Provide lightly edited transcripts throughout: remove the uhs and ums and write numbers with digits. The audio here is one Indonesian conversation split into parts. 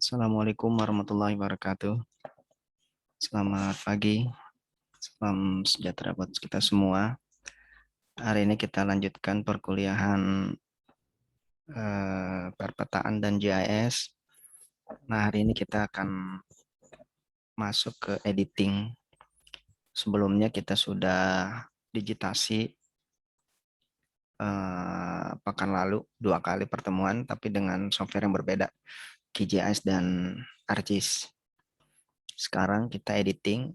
Assalamualaikum warahmatullahi wabarakatuh. Selamat pagi, salam sejahtera buat kita semua. Hari ini kita lanjutkan perkuliahan perpetaan dan GIS. Nah, hari ini kita akan masuk ke editing. Sebelumnya kita sudah digitasi pekan lalu 2 kali pertemuan, tapi dengan software yang berbeda, QGIS dan ArcGIS. Sekarang kita editing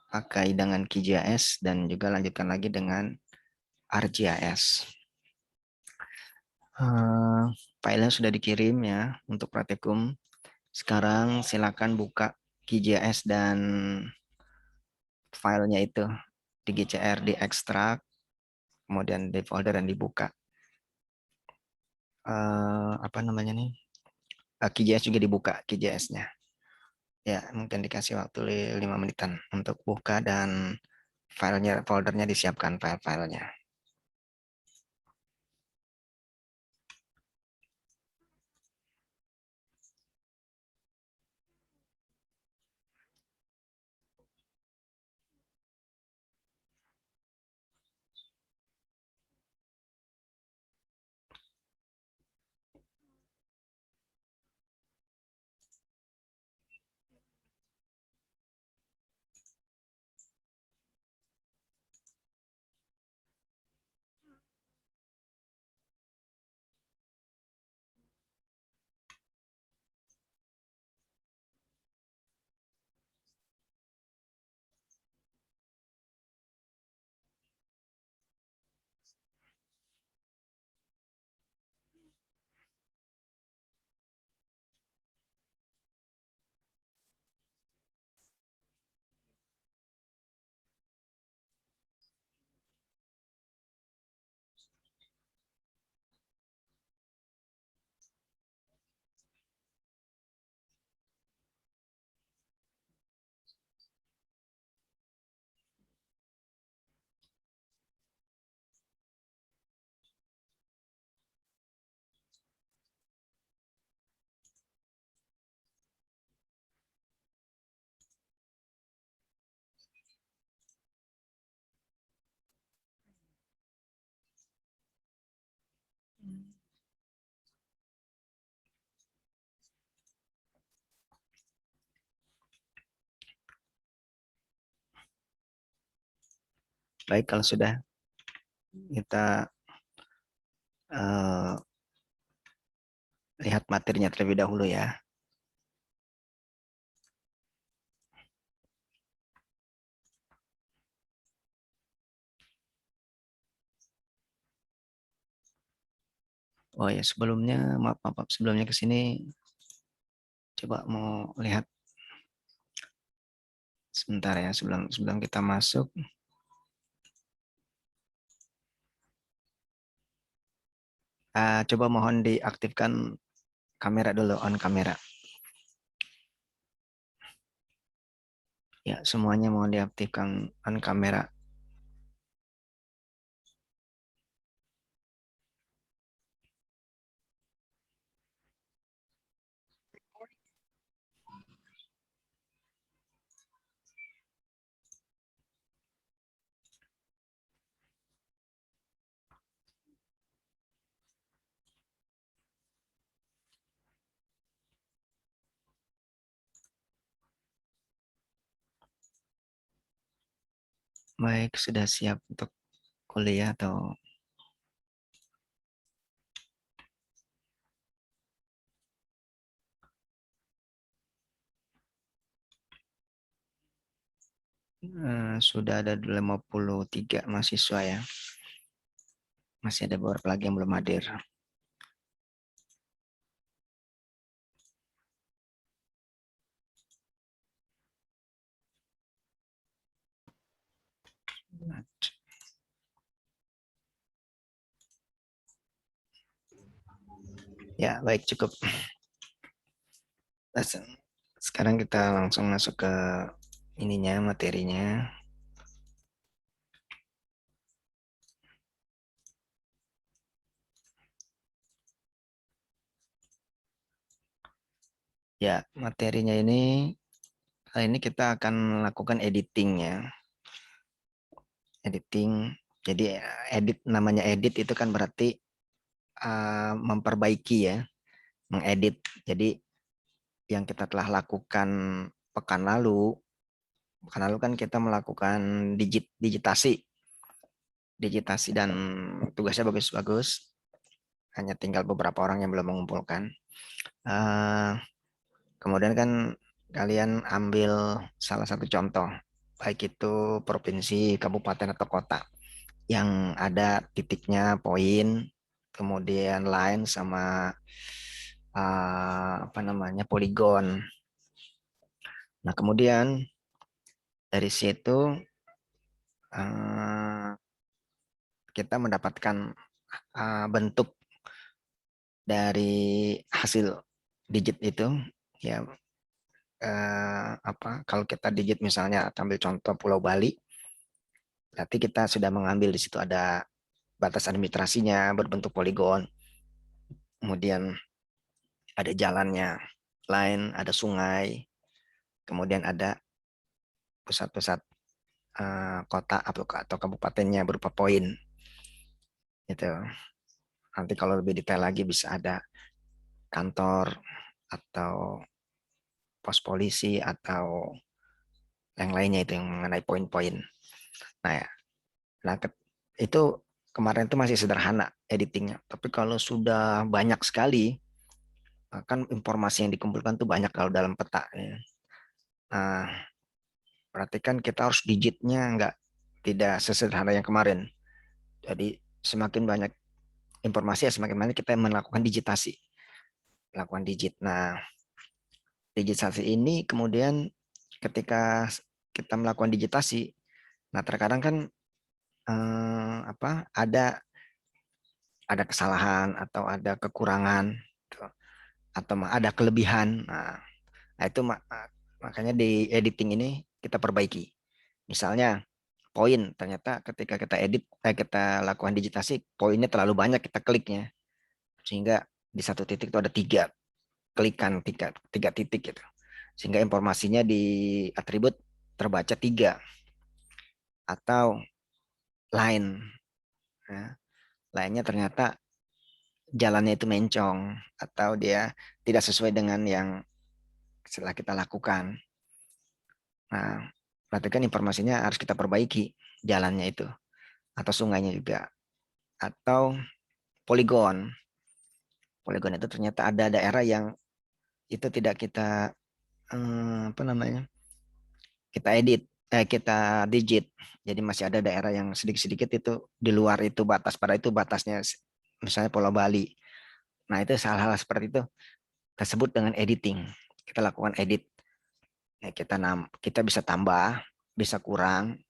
pakai dengan QGIS dan juga lanjutkan lagi dengan ArcGIS. Filenya sudah dikirim ya untuk praktikum. Sekarang silakan buka QGIS dan filenya itu di GCR, di ekstrak, kemudian di folder dan dibuka. Apa namanya nih? QGIS juga dibuka QGIS-nya. Ya, mungkin dikasih waktu 5 menitan untuk buka dan filenya, foldernya disiapkan file-filenya. Baik, kalau sudah kita lihat materinya terlebih dahulu ya. Oh ya, sebelumnya maaf sebelumnya ke sini coba mau lihat sebentar ya sebelum kita masuk. Coba mohon diaktifkan kamera dulu, on kamera. Ya, semuanya mohon diaktifkan on kamera. Baik, sudah siap untuk kuliah atau sudah ada 53 mahasiswa ya. Masih ada beberapa lagi yang belum hadir. Ya, baik, cukup. Sekarang kita langsung masuk ke ininya, materinya. Ya, materinya ini kali ini kita akan lakukan editing ya. Editing. Jadi namanya edit itu kan berarti memperbaiki ya, mengedit. Jadi yang kita telah lakukan pekan lalu, kan kita melakukan digitasi dan tugasnya bagus-bagus. Hanya tinggal beberapa orang yang belum mengumpulkan. Kemudian kan kalian ambil salah satu contoh, baik itu provinsi, kabupaten atau kota yang ada titiknya, poin, kemudian line sama apa namanya poligon. Nah kemudian dari situ eh, kita mendapatkan bentuk dari hasil digit itu ya, apa kalau kita digit misalnya ambil contoh Pulau Bali, berarti kita sudah mengambil di situ ada batas administrasinya berbentuk poligon, kemudian ada jalannya, lain ada sungai, kemudian ada pusat-pusat kota atau kabupatennya berupa poin. Itu nanti kalau lebih detail lagi bisa ada kantor atau pos polisi atau yang lainnya itu yang mengenai poin-poin. Nah, ya. Nah itu kemarin itu masih sederhana editingnya. Tapi kalau sudah banyak sekali, kan informasi yang dikumpulkan tuh banyak kalau dalam peta. Ya. Nah, berarti kan kita harus digitnya tidak sesederhana yang kemarin. Jadi semakin banyak informasi ya semakin banyak kita melakukan digitasi, melakukan digit. Nah, digitasi ini kemudian ketika kita melakukan digitasi, nah terkadang kan ada kesalahan atau ada kekurangan atau ada kelebihan. Nah itu makanya di editing ini kita perbaiki. Misalnya poin, ternyata ketika kita kita lakukan digitasi, poinnya terlalu banyak kita kliknya, sehingga di satu titik itu ada tiga titik gitu, sehingga informasinya di atribut terbaca tiga atau lain. Nah, lainnya ternyata jalannya itu mencong atau dia tidak sesuai dengan yang setelah kita lakukan. Nah, berarti kan informasinya harus kita perbaiki jalannya itu atau sungainya juga atau poligon. Poligon itu ternyata ada daerah yang itu tidak kita apa namanya? Kita edit, kita digit. Jadi masih ada daerah yang sedikit-sedikit itu di luar itu batas, pada itu batasnya misalnya Pulau Bali. Nah, itu hal-hal seperti itu kita sebut dengan editing. Kita lakukan edit. Ya, kita bisa tambah, bisa kurang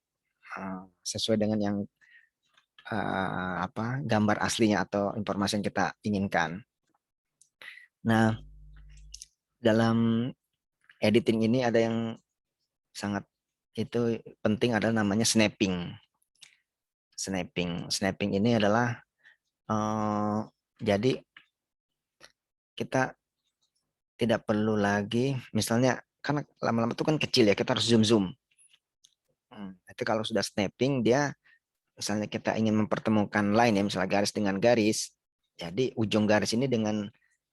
sesuai dengan yang gambar aslinya atau informasi yang kita inginkan. Nah, dalam editing ini ada yang sangat itu penting adalah namanya snapping. Snapping ini adalah jadi kita tidak perlu lagi, misalnya kan lama-lama itu kan kecil ya, kita harus zoom. Itu kalau sudah snapping dia, misalnya kita ingin mempertemukan line ya, misalnya garis dengan garis, jadi ujung garis ini dengan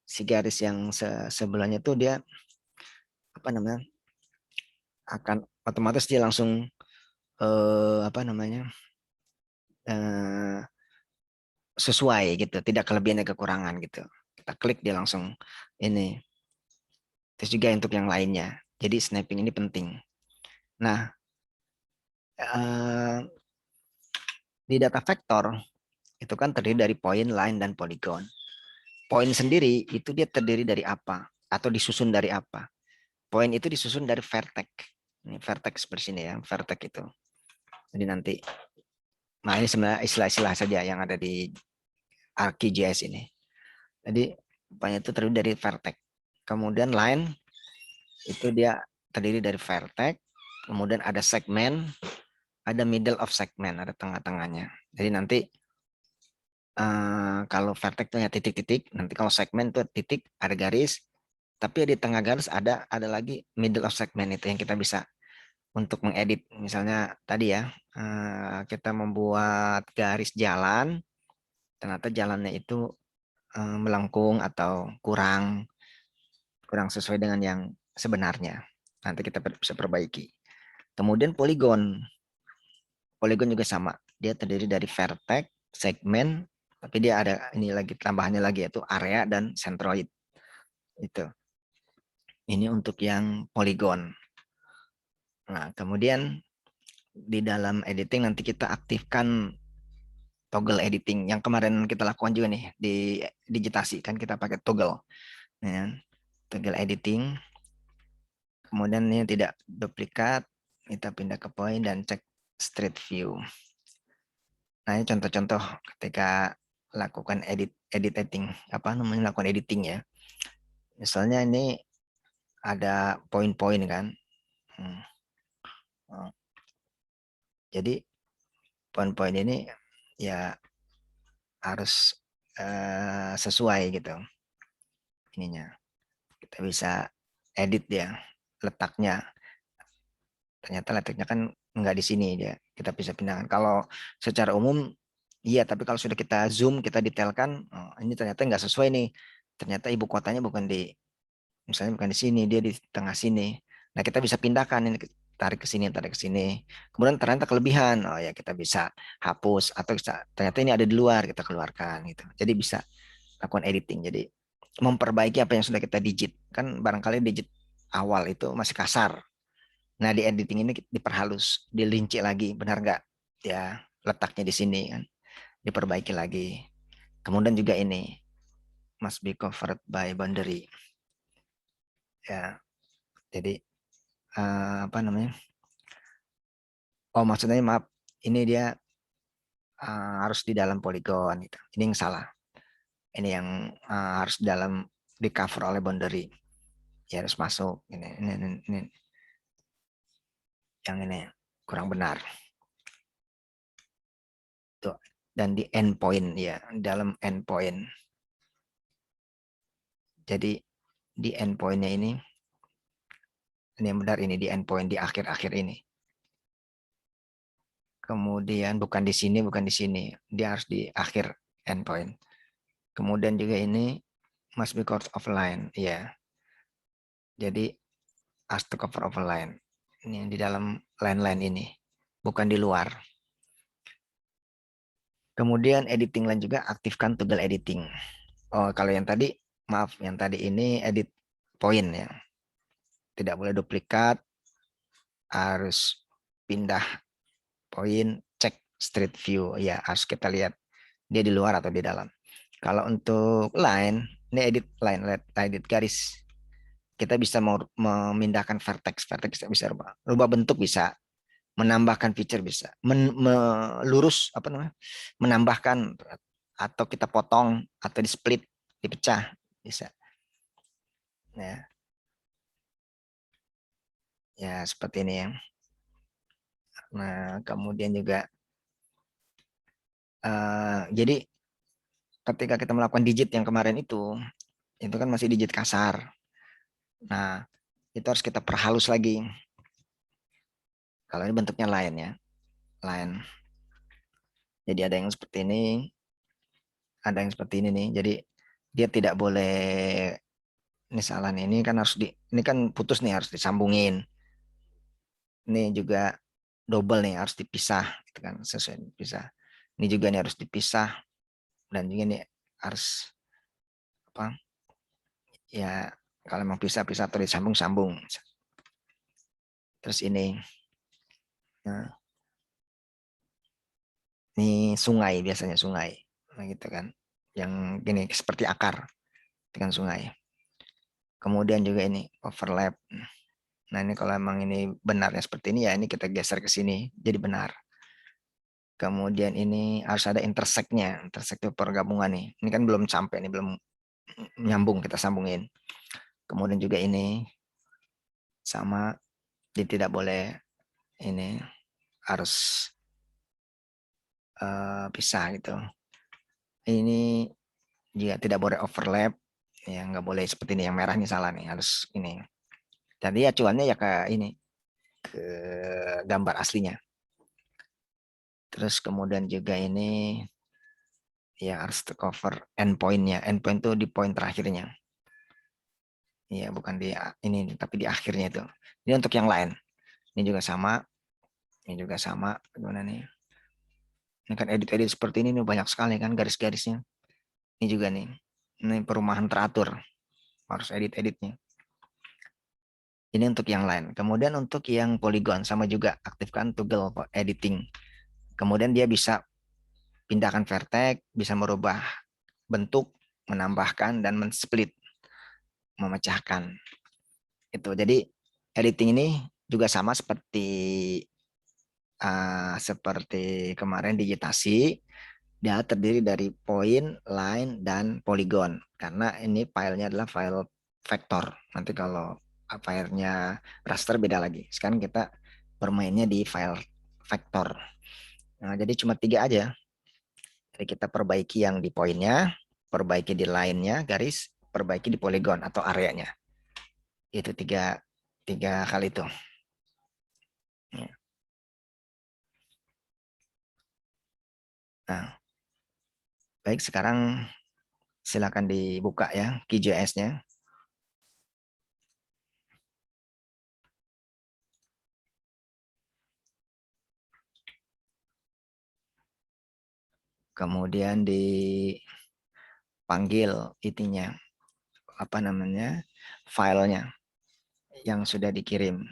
si garis yang sebelahnya itu dia apa namanya akan otomatis dia langsung apa namanya sesuai gitu, tidak kelebihan dan kekurangan gitu. Kita klik dia langsung ini. Terus juga untuk yang lainnya. Jadi snapping ini penting. Nah, di data vektor itu kan terdiri dari poin, line, dan poligon. Poin sendiri itu dia terdiri dari apa? Atau disusun dari apa? Poin itu disusun dari vertex. Ini vertex seperti sini ya, vertex itu. Jadi nanti, nah ini sebenarnya istilah-istilah saja yang ada di ArcGIS ini. Jadi poin itu terdiri dari vertex. Kemudian line itu dia terdiri dari vertex. Kemudian ada segmen, ada middle of segment, ada tengah-tengahnya. Jadi nanti kalau vertex itu ya titik-titik, nanti kalau segmen itu titik ada garis, Tapi di tengah garis ada lagi middle of segment itu yang kita bisa untuk mengedit. Misalnya tadi ya, kita membuat garis jalan, ternyata jalannya itu melengkung atau kurang sesuai dengan yang sebenarnya. Nanti kita bisa perbaiki. Kemudian poligon. Poligon juga sama. Dia terdiri dari vertex, segmen, tapi dia ada ini lagi tambahannya lagi yaitu area dan centroid. Itu. Ini untuk yang poligon. Nah, kemudian di dalam editing nanti kita aktifkan toggle editing yang kemarin kita lakukan juga nih di digitasi kan kita pakai toggle. Ya. Toggle editing. Kemudian ini tidak duplikat, kita pindah ke point dan cek street view. Nah, ini contoh-contoh ketika lakukan editing, apa namanya lakukan editing ya. Misalnya ini ada poin-poin kan. Jadi poin-poin ini ya harus sesuai gitu ininya. Kita bisa edit ya letaknya. Ternyata letaknya kan nggak di sini dia. Kita bisa pindahkan. Kalau secara umum iya, tapi kalau sudah kita zoom, kita detailkan, oh, ini ternyata nggak sesuai nih. Ternyata ibu kotanya bukan di, misalnya bukan di sini, dia di tengah sini. Nah, kita bisa pindahkan ini, tarik ke sini, tarik ke sini. Kemudian ternyata kelebihan, oh ya kita bisa hapus atau ternyata ini ada di luar, kita keluarkan gitu. Jadi bisa lakukan editing. Jadi memperbaiki apa yang sudah kita digit. Kan barangkali digit awal itu masih kasar. Nah, di editing ini diperhalus, dilinci lagi, benar nggak? Ya, letaknya di sini kan, diperbaiki lagi. Kemudian juga ini must be covered by boundary. Ya, jadi apa namanya? Oh, maksudnya maaf, ini dia harus di dalam poligon gitu. Ini yang salah. Ini yang harus dalam di cover oleh boundary. Ya harus masuk. Ini yang ini kurang benar. Tuh. Dan di endpoint ya, dalam endpoint. Jadi di endpointnya ini yang benar ini di endpoint di akhir-akhir ini. Kemudian bukan di sini, bukan di sini. Dia harus di akhir endpoint. Kemudian juga ini must be covered of line. Ya. Jadi has to cover of line. Ini di dalam line-line ini. Bukan di luar. Kemudian editing line juga aktifkan toggle editing. Oh, kalau yang tadi, maaf, yang tadi ini edit point ya. Tidak boleh duplikat, harus pindah poin, cek street view. Ya, harus kita lihat dia di luar atau di dalam. Kalau untuk line, ini edit line, edit garis. Kita bisa mau memindahkan vertex, vertex bisa rubah bentuk bisa, menambahkan feature bisa, melurus apa namanya, menambahkan atau kita potong atau di split, dipecah bisa. Ya, ya seperti ini ya. Nah, kemudian juga jadi ketika kita melakukan digit yang kemarin itu kan masih digit kasar. Nah, itu harus kita perhalus lagi. Kalau ini bentuknya line ya, line. Jadi ada yang seperti ini, ada yang seperti ini nih. Jadi dia tidak boleh, ini salah nih. Ini kan harus ini kan putus nih harus disambungin. Ini juga double nih harus dipisah, gitu kan sesuai dipisah. Ini juga nih harus dipisah dan juga nih harus apa? Ya kalau mau pisah-pisah atau disambung-sambung. Terus nah, ini sungai biasanya sungai, nah, gitu kan. Yang gini seperti akar dengan sungai. Kemudian juga ini overlap. Nah ini kalau emang ini benarnya seperti ini ya ini kita geser ke sini jadi benar. Kemudian ini harus ada intersect-nya, intersect itu pergabungan nih. Ini kan belum sampai nih, belum nyambung kita sambungin. Kemudian juga ini sama, dia tidak boleh ini harus pisah gitu. Ini juga tidak boleh overlap. Ya nggak boleh seperti ini, yang merah ini salah nih, harus ini. Tadi acuannya ya ke ini, ke gambar aslinya. Terus kemudian juga ini ya harus cover endpointnya. Endpoint itu di poin terakhirnya. Ya bukan di ini, tapi di akhirnya itu. Ini untuk yang lain. Ini juga sama. Ini juga sama. Gimana nih? Ini kan edit-edit seperti ini nih, banyak sekali kan garis-garisnya. Ini juga nih. Ini perumahan teratur. Harus edit-editnya. Ini untuk yang lain. Kemudian untuk yang polygon sama juga aktifkan toggle editing. Kemudian dia bisa pindahkan vertex, bisa merubah bentuk, menambahkan dan men-split, memecahkan. Itu. Jadi editing ini juga sama seperti kemarin digitasi. Dia terdiri dari poin, line, dan polygon. Karena ini filenya adalah file vektor. Nanti kalau filenya raster beda lagi. Sekarang kita bermainnya di file vektor. Nah, jadi cuma 3 aja. Jadi kita perbaiki yang di poinnya, perbaiki di line-nya, garis, perbaiki di polygon atau areanya. Itu tiga kali itu. Ya. Nah, baik sekarang silakan dibuka ya QGIS-nya. Kemudian dipanggil itinya, apa namanya, filenya yang sudah dikirim.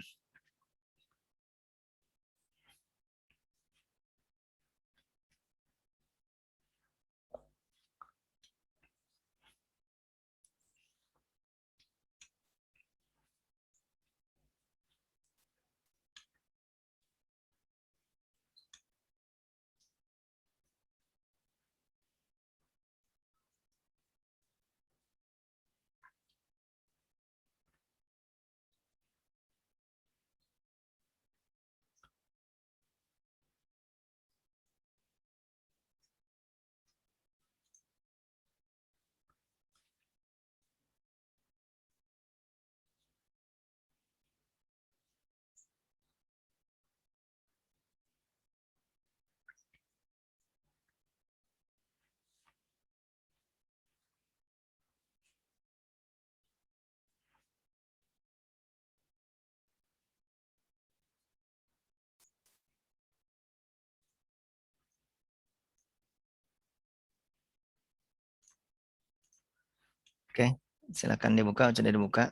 Oke, silakan dibuka, sudah dibuka.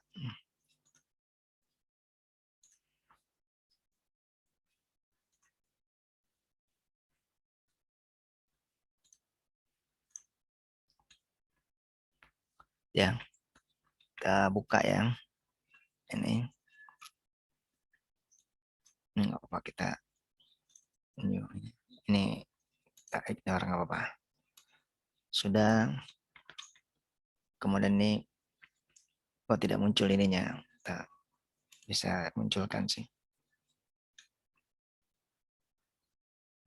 Ya, kita buka ya. Ini nggak apa-apa, kita ini tak ignore, nggak apa-apa. Sudah. Kemudian ini kok tidak muncul ininya, tak bisa munculkan sih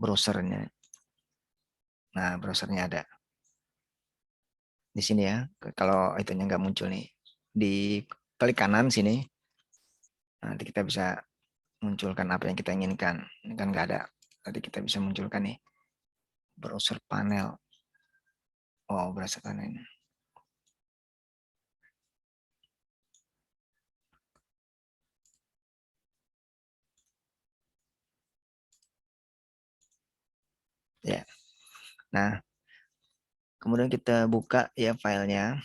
browsernya. Nah, browsernya ada di sini ya. Kalau itunya nggak muncul nih, di klik kanan sini, nanti kita bisa munculkan apa yang kita inginkan. Ini kan nggak ada. Tadi kita bisa munculkan nih browser panel. Oh, browser panel. Ya. Nah, kemudian kita buka ya filenya.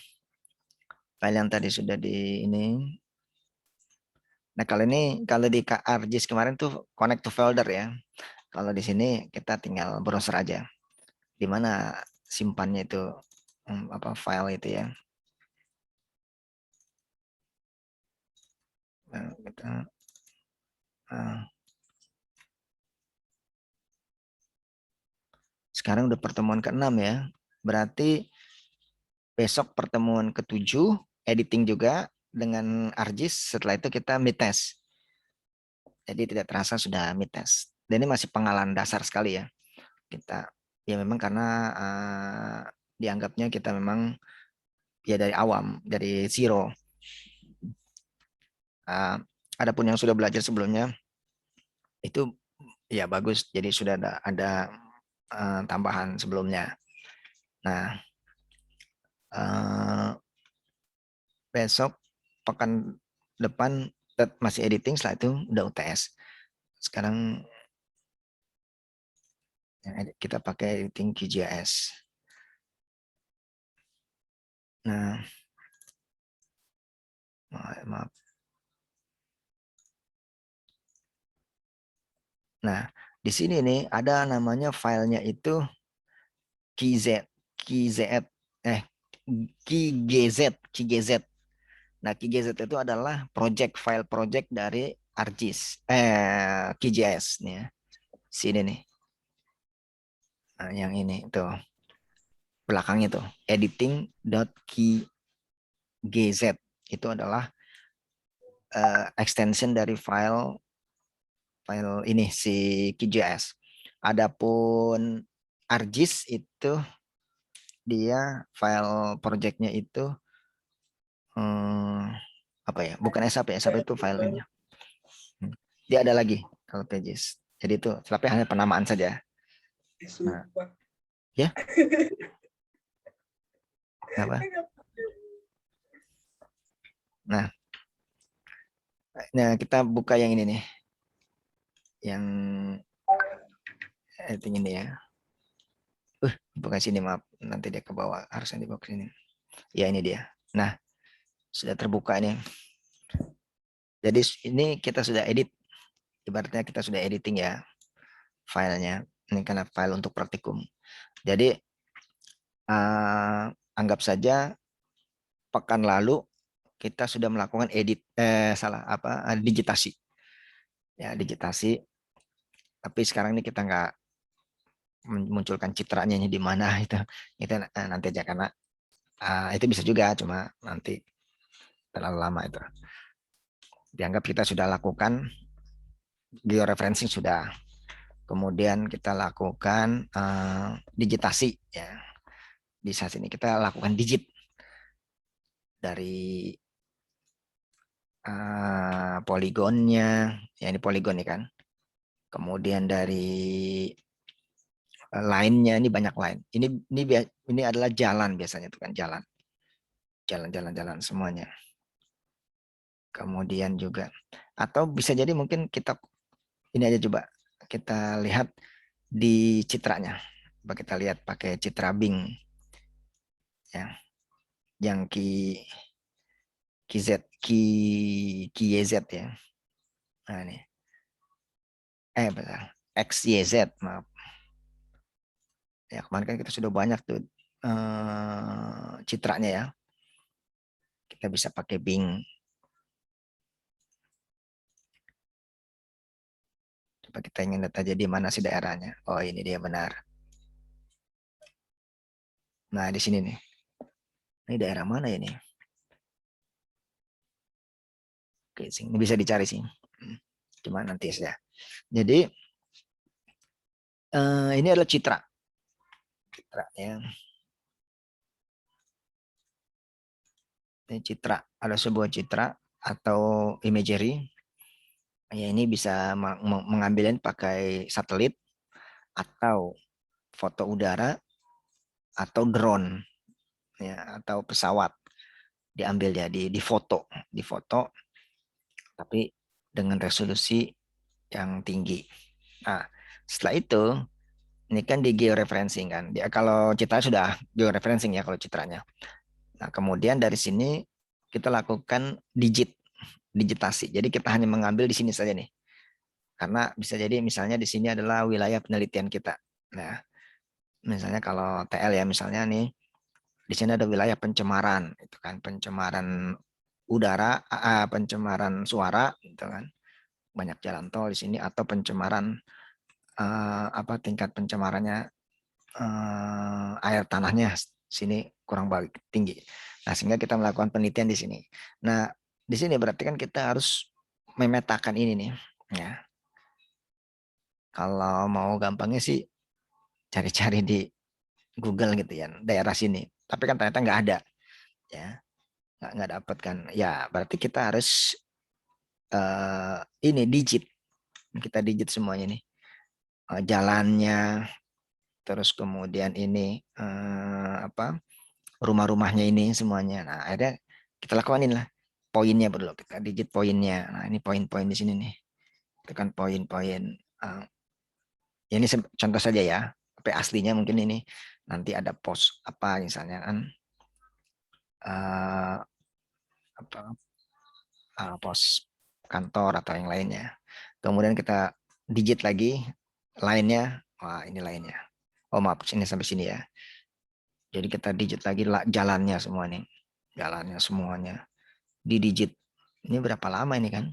File yang tadi sudah di ini. Nah, kalau ini kalau di ArcGIS kemarin tuh connect to folder ya. Kalau di sini kita tinggal browser aja. Di mana simpannya itu, apa file itu ya. Nah, kita, nah, sekarang udah pertemuan ke-6 ya. Berarti besok pertemuan ke-7 editing juga dengan ArcGIS. Setelah itu kita mid test. Jadi tidak terasa sudah mid test. Dan ini masih pengalaman dasar sekali ya. Kita ya memang karena dianggapnya kita memang ya dari awam, dari zero. Adapun yang sudah belajar sebelumnya itu ya bagus, jadi sudah ada tambahan sebelumnya. Nah, uh, besok pekan depan masih editing, setelah itu udah UTS. Sekarang kita pakai editing QGIS. Nah, maaf. Nah, di sini nih ada namanya filenya itu KZ, KZ, eh KGZ. Nah, KGZ itu adalah file project dari ArcGIS, QGIS nih ya. Sini nih. Nah, yang ini tuh belakangnya tuh editing.kgz itu adalah extension dari file ini si QGIS. Adapun ArcGIS itu dia file projectnya itu apa ya? Bukan SAP, SAP itu filenya. Dia ada lagi kalau QGIS. Jadi itu tapi hanya penamaan saja. Nah, ya, apa? Nah, kita buka yang ini nih, yang editing ini ya. Bukan sini, maaf, nanti dia ke bawah, harusnya dibawa ke sini. Ya, ini dia. Nah, sudah terbuka ini. Jadi ini kita sudah edit, ibaratnya kita sudah editing ya filenya. Ini karena file untuk praktikum. Jadi anggap saja pekan lalu kita sudah melakukan digitasi. Ya, digitasi. Tapi sekarang ini kita nggak memunculkan citranya di mana itu nanti aja, karena itu bisa juga, cuma nanti terlalu lama itu. Dianggap kita sudah lakukan georeferencing sudah. Kemudian kita lakukan digitasi ya. Di saat ini kita lakukan digit dari poligonnya, ya ini poligon nih kan. Kemudian dari lainnya, ini banyak lain. Ini adalah jalan biasanya tuh kan, jalan semuanya. Kemudian juga atau bisa jadi mungkin kita ini aja, coba kita lihat di citranya. Coba kita lihat pakai citra Bing ya, yang KYZ ya. Nah ini betul, XYZ, maaf. Ya, kemarin kan kita sudah banyak tuh citranya ya. Kita bisa pakai Bing. Coba kita ingin lihat aja di mana sih daerahnya. Oh, ini dia benar. Nah, di sini nih. Ini daerah mana ini? Oke, ini bisa dicari sih. Cuma nanti saja. Jadi ini adalah citra. Citra ya. Ini citra. Ada sebuah citra atau imagery. Ya, ini bisa mengambilnya pakai satelit atau foto udara atau drone ya, atau pesawat, diambil ya, di foto tapi dengan resolusi yang tinggi. Nah, setelah itu ini kan di georeferencing kan. Dia kalau citra sudah georeferencing ya kalau citranya. Nah, kemudian dari sini kita lakukan digitasi. Jadi kita hanya mengambil di sini saja nih. Karena bisa jadi misalnya di sini adalah wilayah penelitian kita. Nah, misalnya kalau TL ya, misalnya nih di sini ada wilayah pencemaran, itu kan pencemaran udara, pencemaran suara, gitu kan. Banyak jalan tol di sini, atau pencemaran tingkat pencemarannya air tanahnya sini kurang baik, tinggi. Nah, sehingga kita melakukan penelitian di sini. Nah, di sini berarti kan kita harus memetakan ini nih, ya. Kalau mau gampangnya sih cari-cari di Google gitu ya, daerah sini. Tapi kan ternyata nggak ada. ya nggak dapat kan, ya berarti kita harus ini digit, kita digit semuanya nih. Jalannya, terus kemudian ini apa, rumah-rumahnya ini semuanya. Nah akhirnya kita lakukan lah poinnya dulu, kita digit poinnya. Nah ini poin-poin di sini nih, tekan poin-poin. Ya ini contoh saja ya, tapi aslinya mungkin ini nanti ada pos apa misalnya kan, uh, apa, pos kantor atau yang lainnya. Kemudian kita digit lagi lainnya. Wah ini lainnya. Oh maaf, sini sampai sini ya. Jadi kita digit lagi jalannya semua nih, jalannya semuanya di digit. Ini berapa lama ini kan?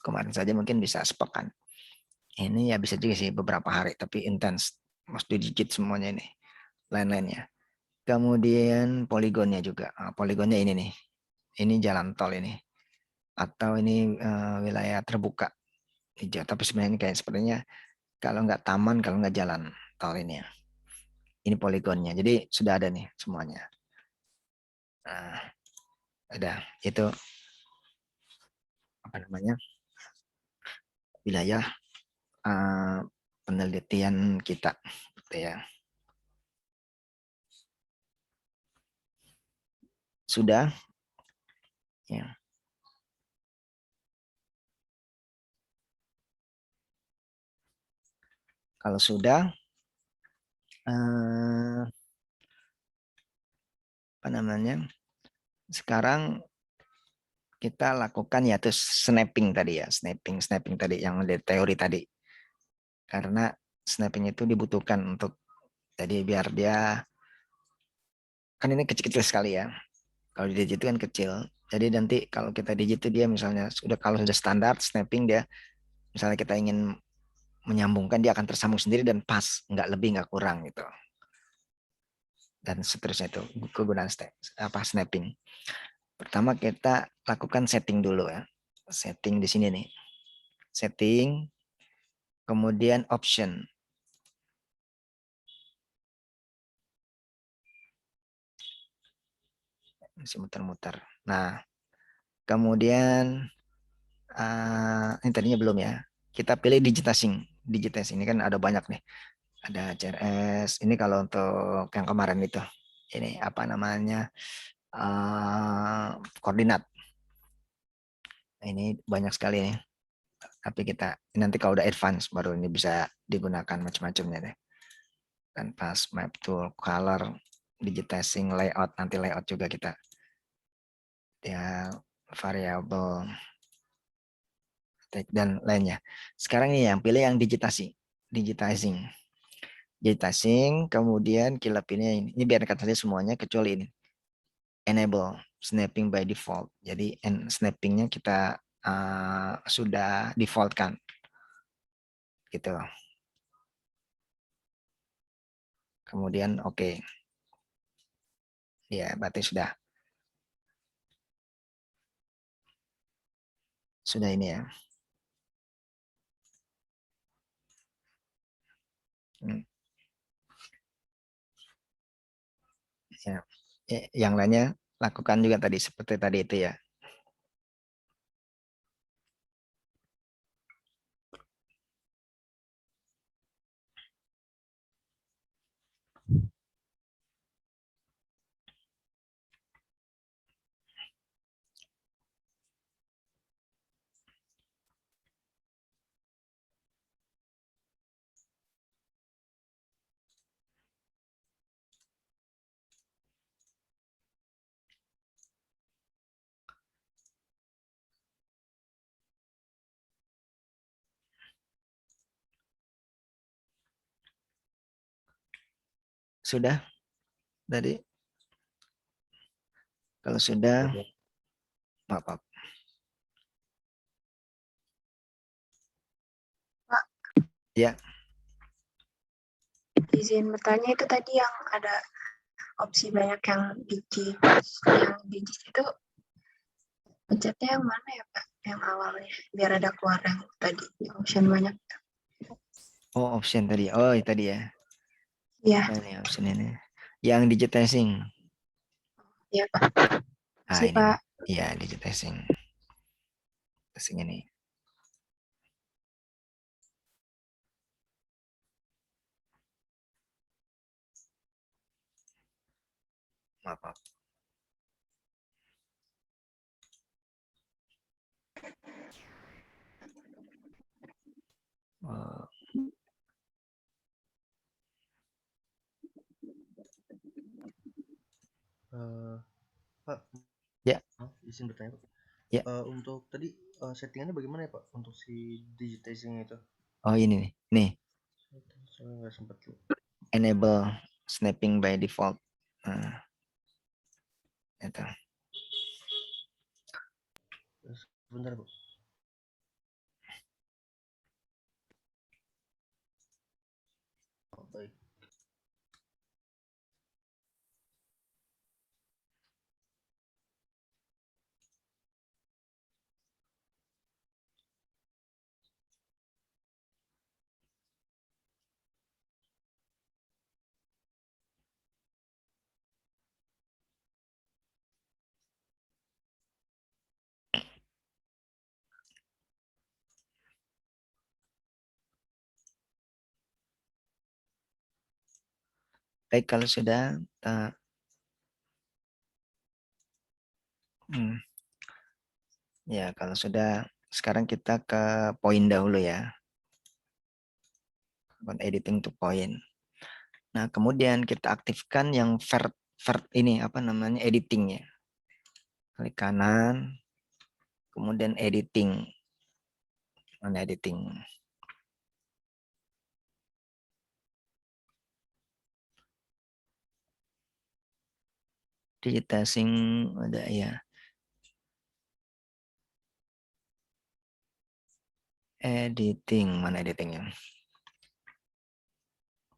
Kemarin saja mungkin bisa sepekan. Ini ya bisa juga sih beberapa hari, tapi intens. Mesti digit semuanya ini, lain-lainnya. Kemudian poligonnya juga. Nah, poligonnya ini nih. Ini jalan tol ini. Atau ini wilayah terbuka. Hijau. Tapi sebenarnya ini kayak sepertinya kalau nggak taman, kalau nggak jalan tol ini ya. Ini poligonnya. Jadi sudah ada nih semuanya. Nah, ada. Itu apa namanya, wilayah uh, penelitian kita. Gitu ya. Sudah. Ya. Kalau sudah, apa namanya? Sekarang kita lakukan ya terus snapping tadi ya, snapping tadi yang dari teori tadi. Karena snapping itu dibutuhkan untuk jadi biar dia kan ini kecil-kecil sekali ya. Kalau di digit itu kan kecil. Jadi nanti kalau kita digit itu dia misalnya sudah, kalau sudah standar snapping dia, misalnya kita ingin menyambungkan dia akan tersambung sendiri dan pas, nggak lebih nggak kurang gitu. Dan seterusnya itu kegunaan snapping. Pertama kita lakukan setting dulu ya. Setting di sini nih. Setting, kemudian option. Masih muter-muter. Nah, kemudian ini tadinya belum ya. Kita pilih digitizing. Digitizing ini kan ada banyak nih. Ada CRS. Ini kalau untuk yang kemarin itu. Ini apa namanya? Koordinat. Nah, ini banyak sekali nih. Tapi kita nanti kalau udah advance baru ini bisa digunakan macam-macamnya deh. Dan pas map tool, color, digitizing, layout, nanti layout juga kita. Ya variabel dan lainnya. Sekarang ini yang pilih yang digitizing. Digitizing, kemudian kita pilih ini biarkan saja semuanya kecuali ini. Enable snapping by default. Jadi snappingnya kita sudah defaultkan. Gitu. Kemudian oke. Okay. Ya, berarti sudah ini ya. Hmm. Ya. Yang lainnya lakukan juga tadi seperti tadi itu ya. Sudah tadi. Kalau sudah, Pak. Pak, Ya, izin bertanya itu tadi yang ada opsi banyak yang digit. Yang digit itu pencetnya yang mana ya Pak? Yang awalnya, biar ada keluar yang tadi, option banyak. oh option tadi. Oh, tadi ya. Ya, Nah, ini option ini. Yang digitizing. Iya, Pak. Ah, Sih, ini nih. Pak. Iya, digitizing. Digitizing ini. Maaf, maaf. Oh, Eh, Pak, ya, maaf, izin bertanya Pak. ya. Untuk tadi settingannya bagaimana ya Pak untuk si digitizing itu? Oh, ini nih. Nih, Saya nggak sempat lihat. enable snapping by default. Nah, itu. Sebentar Pak. Oh, baik. Baik, kalau sudah, hmm, ya kalau sudah, sekarang kita ke poin dahulu ya. Editing to point. Nah, kemudian kita aktifkan yang vert ini apa namanya editingnya. Klik kanan, kemudian editing. Mana editing? Digitizing ada ya. Editing, mana editingnya?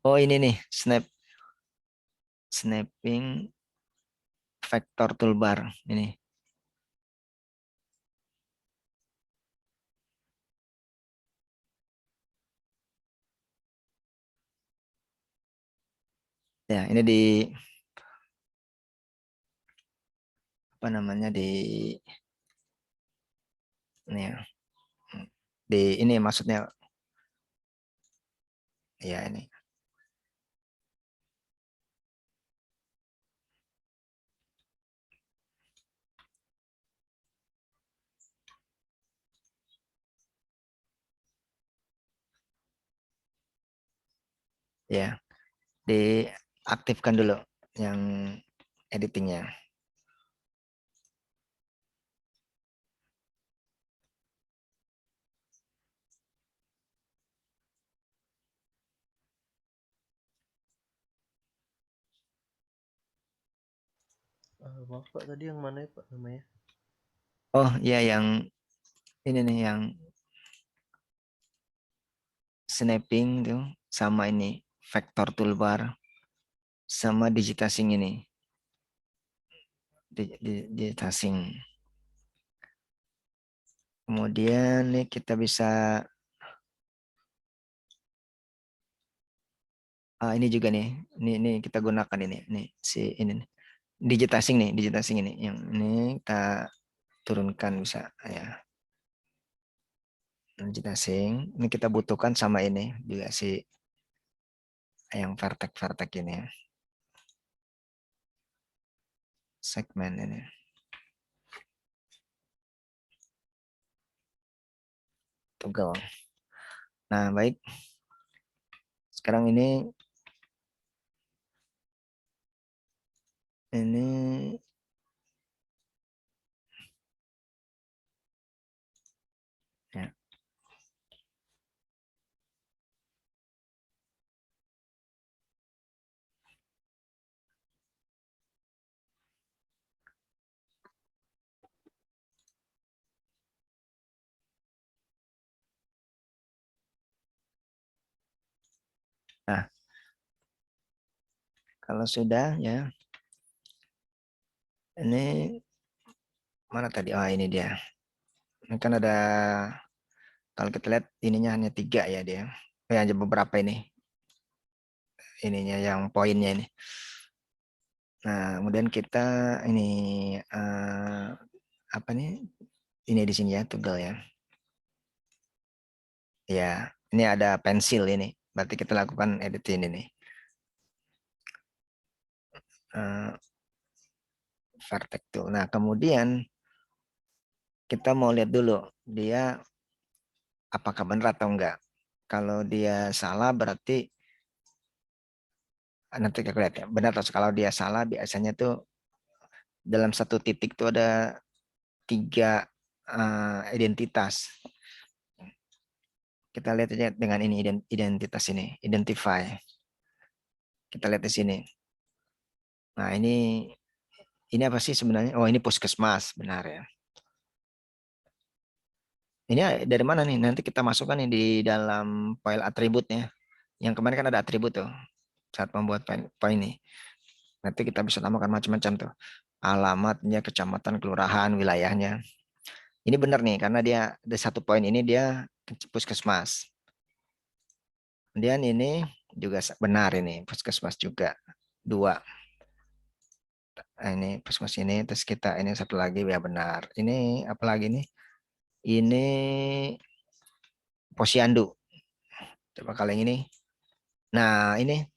Oh, ini nih, snapping vector toolbar ini. Ya, ini di apa namanya di ini ya. Di ini maksudnya ya ini. Ya, diaktifkan dulu yang editingnya. Maaf Pak, tadi yang mana ya Pak namanya? Oh, ya yang ini nih yang snapping tuh sama ini vector toolbar sama digitizing ini. Digitizing. Kemudian nih kita bisa ini juga nih. Ini kita gunakan ini. Nih si ini nih. Digitizing ini. Yang ini kita turunkan bisa ya. Digitizing. Ini kita butuhkan sama ini juga si yang vertex ini. Segmen ini. Toggle. Nah, baik. Sekarang ini ya. Nah, kalau sudah ya, ini mana tadi? Oh, ini dia. Ini kan ada, kalau kita lihat ininya hanya 3 ya dia. Ya, hanya beberapa ini. Ininya yang poinnya ini. Nah, kemudian kita ini apa nih? Ini di sini ya, toggle ya. Ya, ini ada pensil ini. Berarti kita lakukan edit ini nih. Vertex tool. Nah, kemudian kita mau lihat dulu dia apakah benar atau enggak. Kalau dia salah berarti nanti kita lihat ya. Benar atau kalau dia salah biasanya tuh dalam satu titik tuh ada 3 identitas. Kita lihat aja dengan ini identitas ini, identify. Kita lihat di sini. Nah, ini apa sih sebenarnya? Oh, ini puskesmas, benar ya. Ini dari mana nih? Nanti kita masukkan nih di dalam file atributnya. Yang kemarin kan ada atribut tuh saat membuat file ini. Nanti kita bisa tambahkan macam-macam tuh. Alamatnya, kecamatan, kelurahan, wilayahnya. Ini benar nih karena dia ada satu poin ini dia puskesmas. Kemudian ini juga benar ini puskesmas juga 2. Nah, ini puskesmas ini terus kita ini satu lagi ya benar. Ini apa lagi nih? Ini posyandu. Coba kalau yang ini. Nah, ini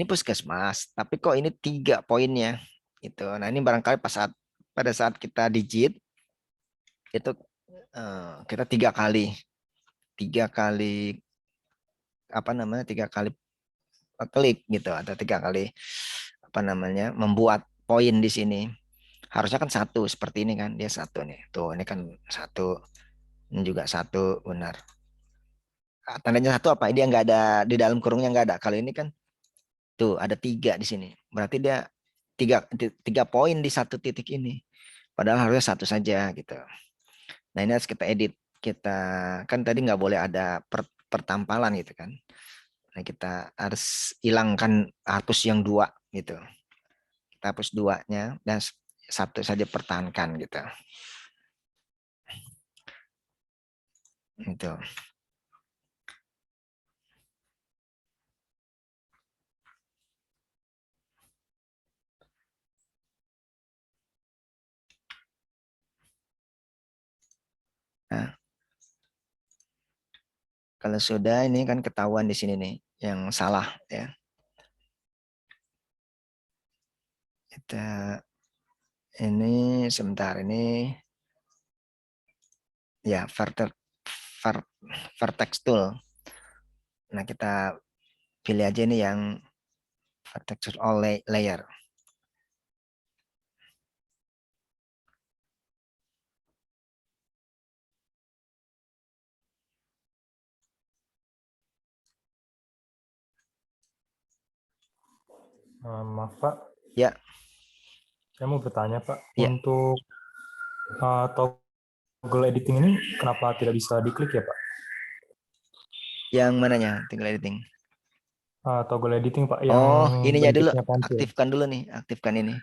puskesmas, tapi kok ini 3 poinnya gitu. Nah, ini barangkali pada saat kita digit itu kita 3 kali apa namanya 3 kali klik gitu atau 3 kali apa namanya membuat poin di sini. Harusnya kan 1 seperti ini kan dia 1 nih. Tuh ini kan 1, ini juga 1 benar. Tandanya 1 apa? Dia nggak ada di dalam kurungnya nggak ada. Kalau ini kan tuh ada 3 di sini. Berarti dia tiga poin di satu titik ini. Padahal harusnya 1 saja gitu. Nah ini harus kita edit. Kita kan tadi nggak boleh ada pertampalan gitu kan. Nah kita harus hilangkan hapus yang 2 gitu. Kita hapus 2-nya dan 1 saja pertahankan gitu. Itu. Nah, kalau sudah ini kan ketahuan di sini nih yang salah ya. Kita ini sebentar ini ya vertex tool. Nah, kita pilih aja ini yang vertex tool all layer. Maaf Pak, Ya, saya mau bertanya Pak, ya. untuk toggle editing ini kenapa tidak bisa diklik ya Pak? Yang mananya? Tinggal editing. Toggle editing Pak, yang Oh, ininya dulu. bentuknya pensil. Aktifkan dulu nih. Aktifkan ini.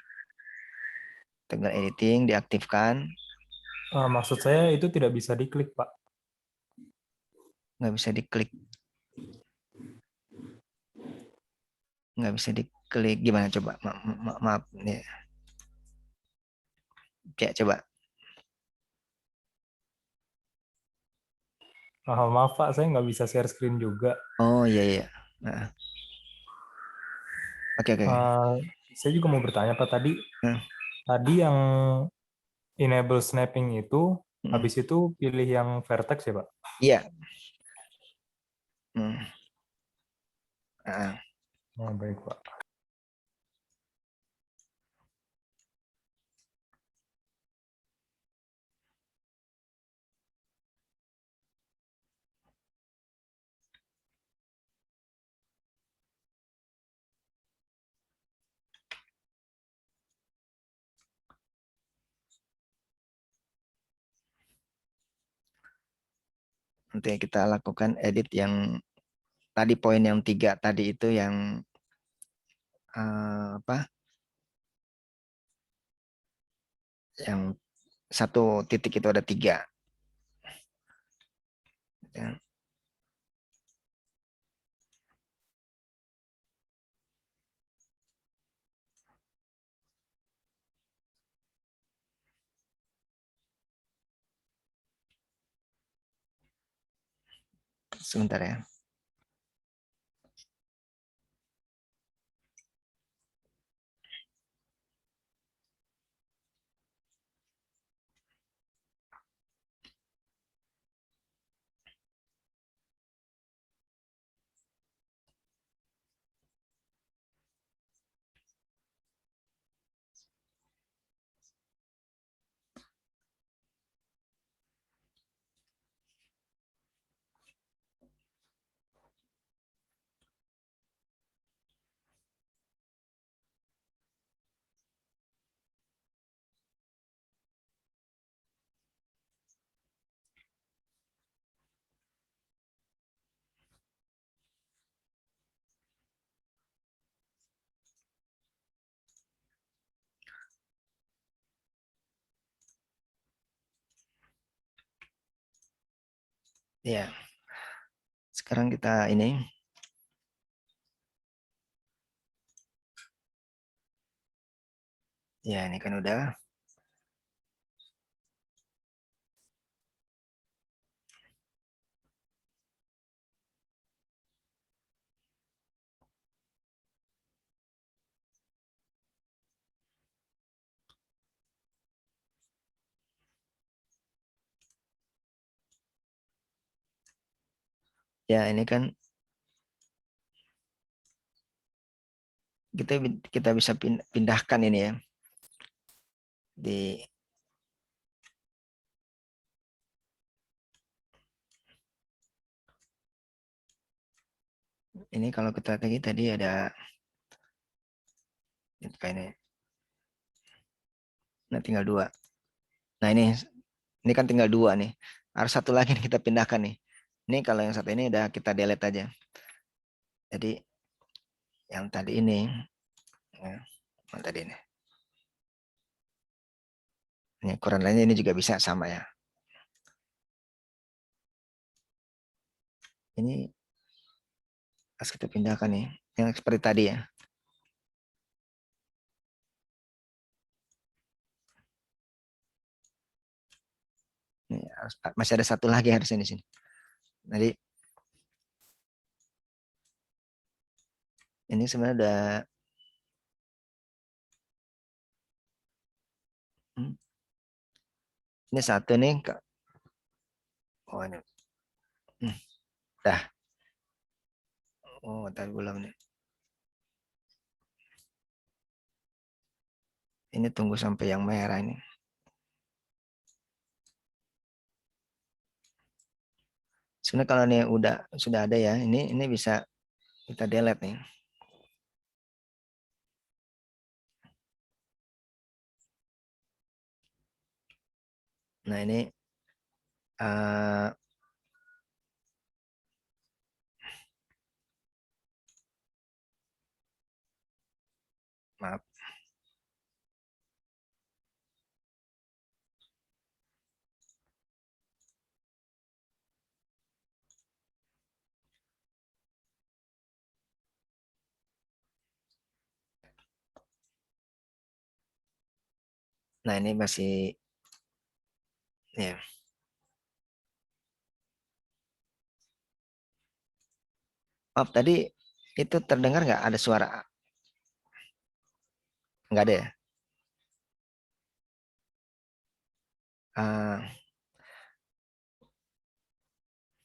Tinggal editing, diaktifkan. Maksud saya itu tidak bisa diklik Pak. Nggak bisa diklik. Nggak bisa diklik. Gimana coba? Maaf. Nih. Ya, coba. Maaf Pak, saya nggak bisa share screen juga. Oh, iya, iya. Nah. Oke, oke. Saya juga mau bertanya Pak, tadi Nah. yang enable snapping itu, Hmm. habis itu pilih yang vertex ya Pak? Iya. Hmm. Nah. Oh, baik Pak. Nanti kita lakukan edit yang tadi poin yang 3 tadi itu yang apa? Yang satu titik itu ada 3. Ya. Sebentar ya. Ya, sekarang kita ini. Ya, ini kan udah. Ya, ini kan kita bisa pindahkan ini ya. Di ini kalau kita lagi tadi ada kayak ini. Nah, tinggal 2. Nah, ini kan tinggal 2 nih. Harus satu lagi nih kita pindahkan nih. Ini kalau yang satu ini udah kita delete aja. Jadi yang tadi ini, ya, yang tadi ini. Ini ukuran lainnya ini juga bisa sama ya. Ini harus kita pindahkan nih, yang seperti tadi ya. Ini masih ada satu lagi harusnya di sini. Jadi ini sebenarnya udah ini satu nih. Oh ini. Dah. Oh, tadi belum nih. Ini tunggu sampai yang merah ini. Sebenarnya kalau ini sudah ada ya, ini bisa kita delete nih. Nah, ini maaf. Nah, ini masih ya. Maaf, tadi itu terdengar nggak ada suara? Nggak ada ya?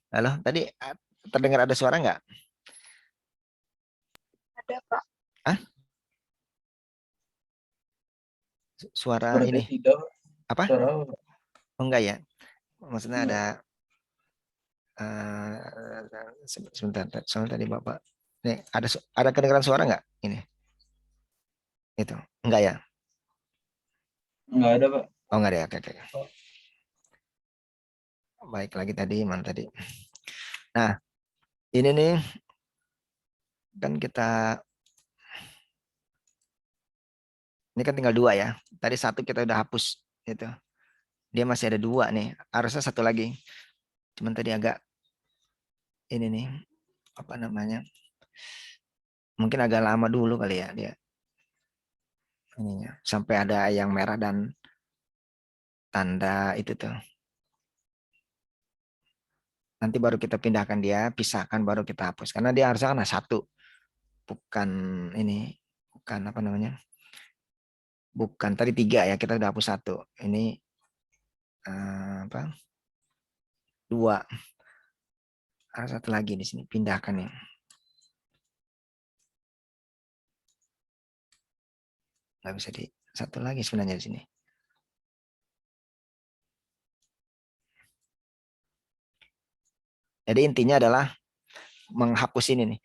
Halo, tadi terdengar ada suara nggak? Ada, Pak. Ah, suara Sepertinya ini tidak. apa? Suara Oh, enggak ya? Maksudnya ada enggak. sebentar, soalnya tadi Bapak. Nih, ada kedengaran suara nggak? Ini, itu. Enggak ya? Enggak ada, Pak. Oh, enggak ada ya. Oke, oke. Baik lagi tadi, mana tadi? Nah, ini nih kan ini kan tinggal 2 ya. Tadi satu kita udah hapus itu. Dia masih ada 2 nih. Harusnya satu lagi. Cuman tadi agak ini nih apa namanya? Mungkin agak lama dulu kali ya dia ininya. Sampai ada yang merah dan tanda itu tuh. Nanti baru kita pindahkan dia, pisahkan baru kita hapus. Karena dia harusnya kan satu, bukan ini, bukan apa namanya, bukan tadi 3 ya, kita udah hapus 1. Ini apa? 2. Ada 1 lagi di sini, pindahkan ya. Nggak bisa di 1 lagi sebenarnya di sini. Jadi intinya adalah menghapus ini nih.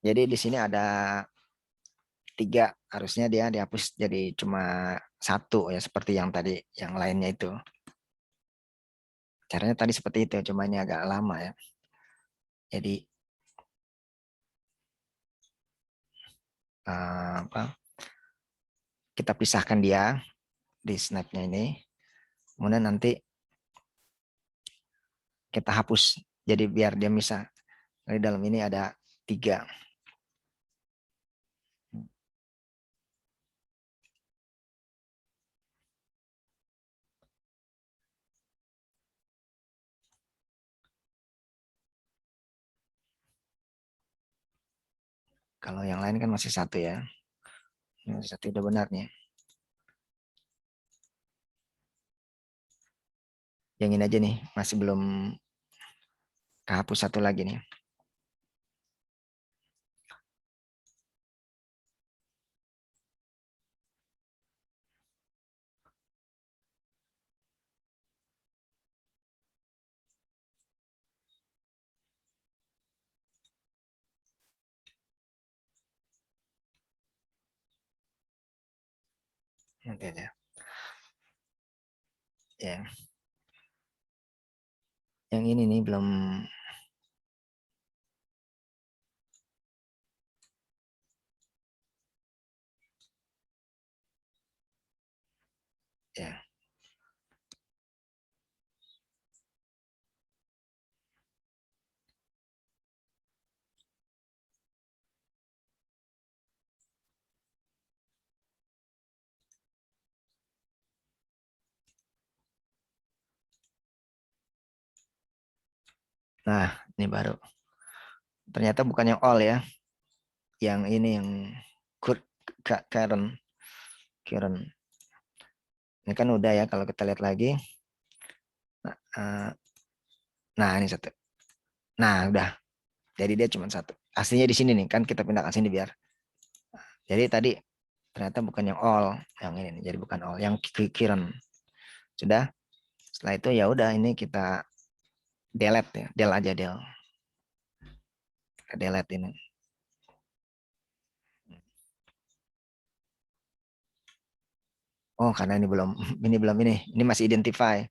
Jadi di sini ada 3, harusnya dia dihapus jadi cuma 1 ya, seperti yang tadi, yang lainnya itu. Caranya tadi seperti itu, cuma ini agak lama ya. Jadi apa? Kita pisahkan dia di snapnya ini, kemudian nanti kita hapus. Jadi biar dia bisa. Di dalam ini ada 3. Kalau yang lain kan masih 1 ya. Ini masih 1 udah benarnya. Yang ini aja nih, masih belum kehapus 1 lagi nih. Nanti aja. Ya. Yang ini nih belum. Ya. Nah, ini baru. Ternyata bukan yang all ya. Yang ini yang Karen. Ini kan udah ya, kalau kita lihat lagi. Nah, ini 1. Nah, udah. Jadi dia cuma 1. Aslinya di sini nih, kan kita pindah ke sini biar. Jadi tadi ternyata bukan yang all, yang ini nih. Jadi bukan all, yang Karen. Sudah. Setelah itu ya udah, ini kita delete ya, del aja del. Kita delete ini. Oh, karena ini belum ini masih identify.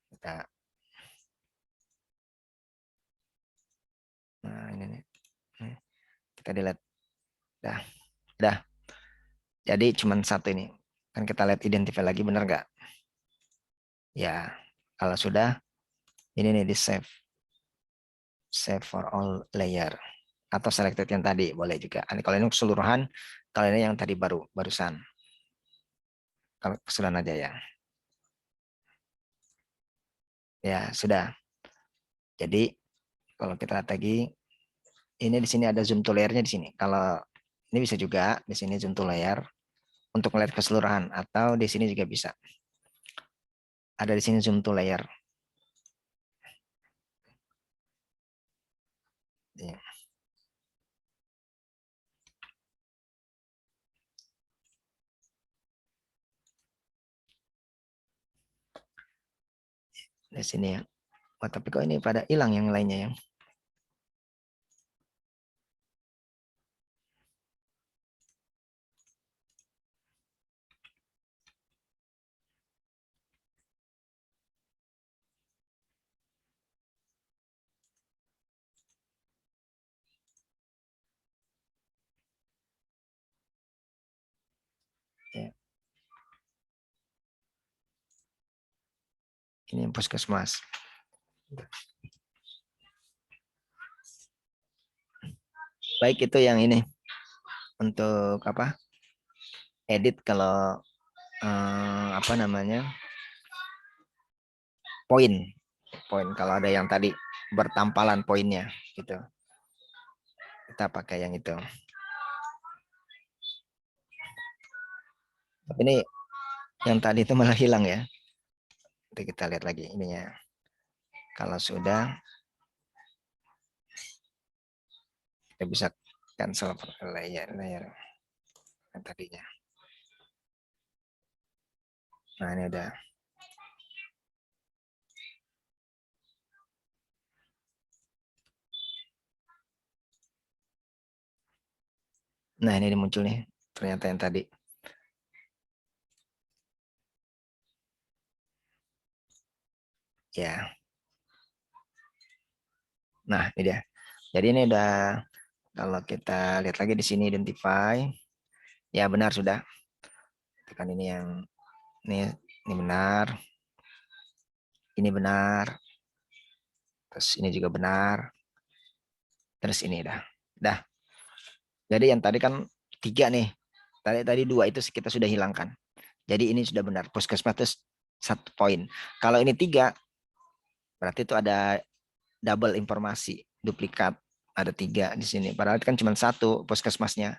Kita, nah ini nih. Kita delete. Dah. Jadi cuma 1 ini. Kan kita lihat identify lagi, benar nggak? Ya, kalau sudah, ini nih di save. Save for all layer. Atau selected yang tadi, boleh juga. Kalau ini keseluruhan, kalau ini yang tadi barusan. Kalau keseluruhan aja ya. Ya, sudah. Jadi, kalau kita lihat lagi, ini di sini ada zoom to layernya di sini. Kalau ini bisa juga, di sini zoom to layer untuk melihat keseluruhan, atau di sini juga bisa. Ada di sini zoom to layer. Ya. Di sini ya. Oh, tapi kok ini pada hilang yang lainnya ya? Ya. Ini puskesmas. Baik, itu yang ini untuk apa? Edit kalau apa namanya? poin. Kalau ada yang tadi bertampalan poinnya gitu. Kita pakai yang itu. Tapi ini yang tadi itu malah hilang ya. Nanti kita lihat lagi ininya. Kalau sudah, kita bisa cancel layer yang tadinya. Nah, ini udah. Nah, ini muncul nih. Ternyata yang tadi. Ya. Nah, ini dia. Jadi ini udah, kalau kita lihat lagi di sini identify, ya benar sudah. Tekan ini yang ini benar. Ini benar. Terus ini juga benar. Terus ini dah. Jadi yang tadi kan 3 nih. Tadi 2 itu kita sudah hilangkan. Jadi ini sudah benar. Puskesmas itu 1 poin. Kalau ini 3, berarti itu ada double informasi, duplikat. Ada 3 di sini. Padahal kan cuma 1 puskesmasnya.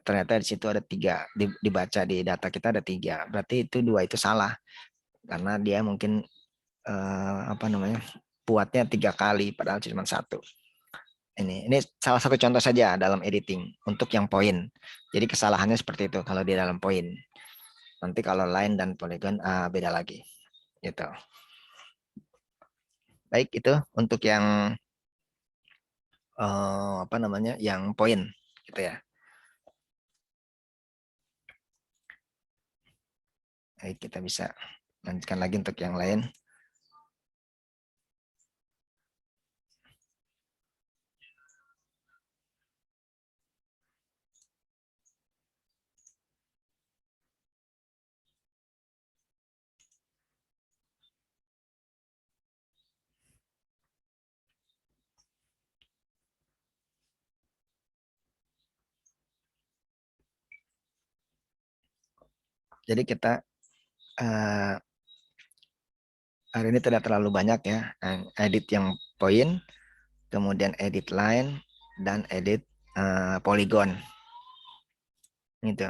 Ternyata di situ ada 3. Dibaca di data kita ada 3. Berarti itu 2 itu salah. Karena dia mungkin buatnya 3 kali padahal cuma 1. Ini salah satu contoh saja dalam editing untuk yang poin. Jadi kesalahannya seperti itu kalau di dalam poin. Nanti kalau line dan polygon beda lagi. Gitu. Baik, itu untuk yang yang poin gitu ya. Baik, kita bisa lanjutkan lagi untuk yang lain. Jadi kita hari ini tidak terlalu banyak ya, edit yang poin, kemudian edit line, dan edit polygon. Gitu.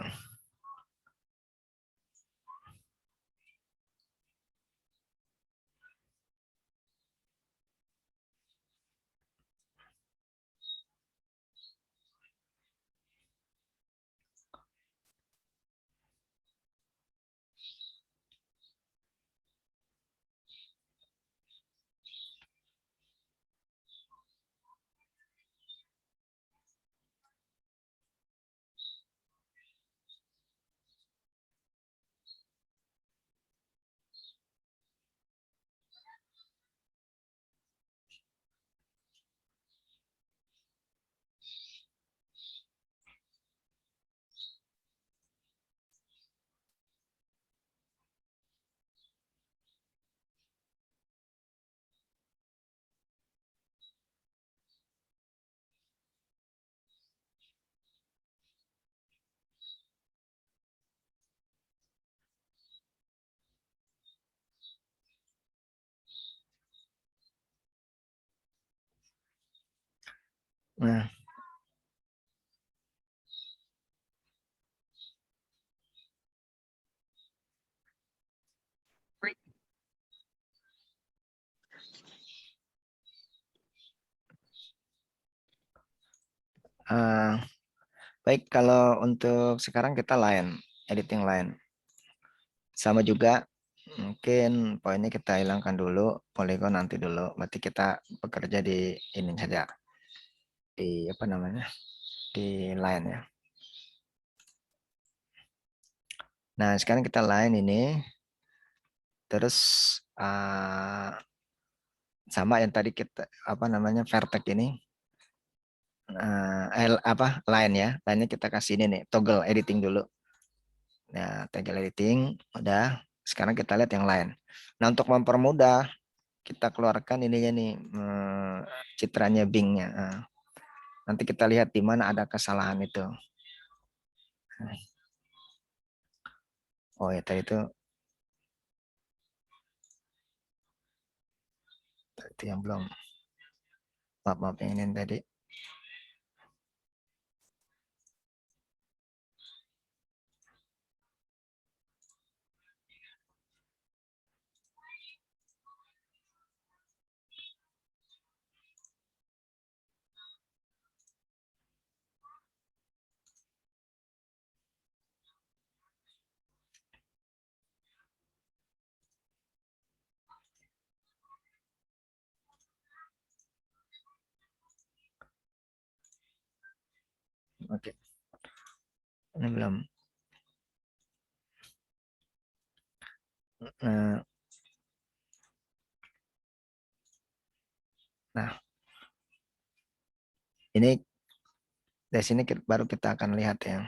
Nah, baik, kalau untuk sekarang kita editing line. Sama juga, mungkin poinnya kita hilangkan dulu, polygon nanti dulu. Berarti kita bekerja di ini saja, di di line ya. Nah, sekarang kita line ini, terus sama yang tadi kita vertex ini, line ya, line-nya kita kasih ini nih, toggle editing dulu. Nah, toggle editing udah. Sekarang kita lihat yang lain. Nah, untuk mempermudah, kita keluarkan ininya nih, citranya Bing-nya. Nanti kita lihat di mana ada kesalahan itu. Oh ya, tadi itu itu yang belum. Maaf yang ini tadi. Oke. Ini belum. Nah, ini dari sini baru kita akan lihat ya.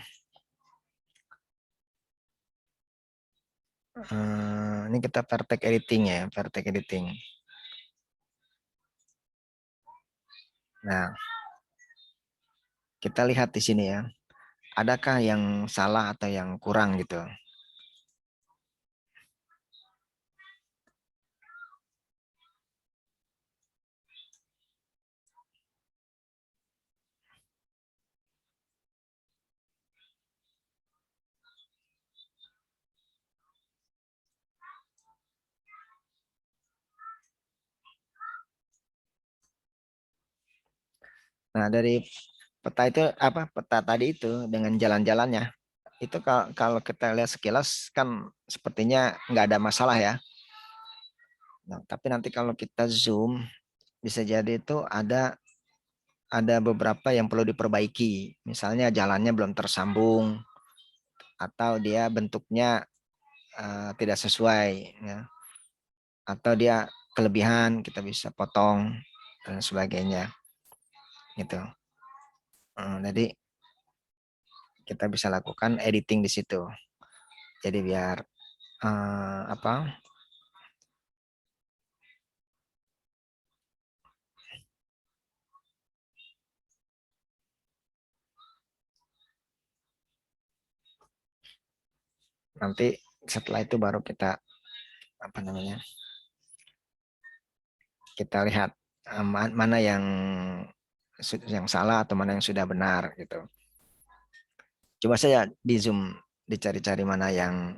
Ini kita vertex editing ya, vertex editing. Nah, kita lihat di sini ya. Adakah yang salah atau yang kurang gitu? Nah, dari peta itu apa? Peta tadi itu dengan jalan-jalannya. Itu kalau kita lihat sekilas kan sepertinya nggak ada masalah ya. Nah, tapi nanti kalau kita zoom bisa jadi itu ada beberapa yang perlu diperbaiki. Misalnya jalannya belum tersambung atau dia bentuknya tidak sesuai ya. Atau dia kelebihan kita bisa potong dan sebagainya gitu. Jadi kita bisa lakukan editing di situ. Jadi biar apa? Nanti setelah itu baru kita apa namanya? Kita lihat mana yang salah atau mana yang sudah benar gitu. Coba saya di zoom dicari-cari mana yang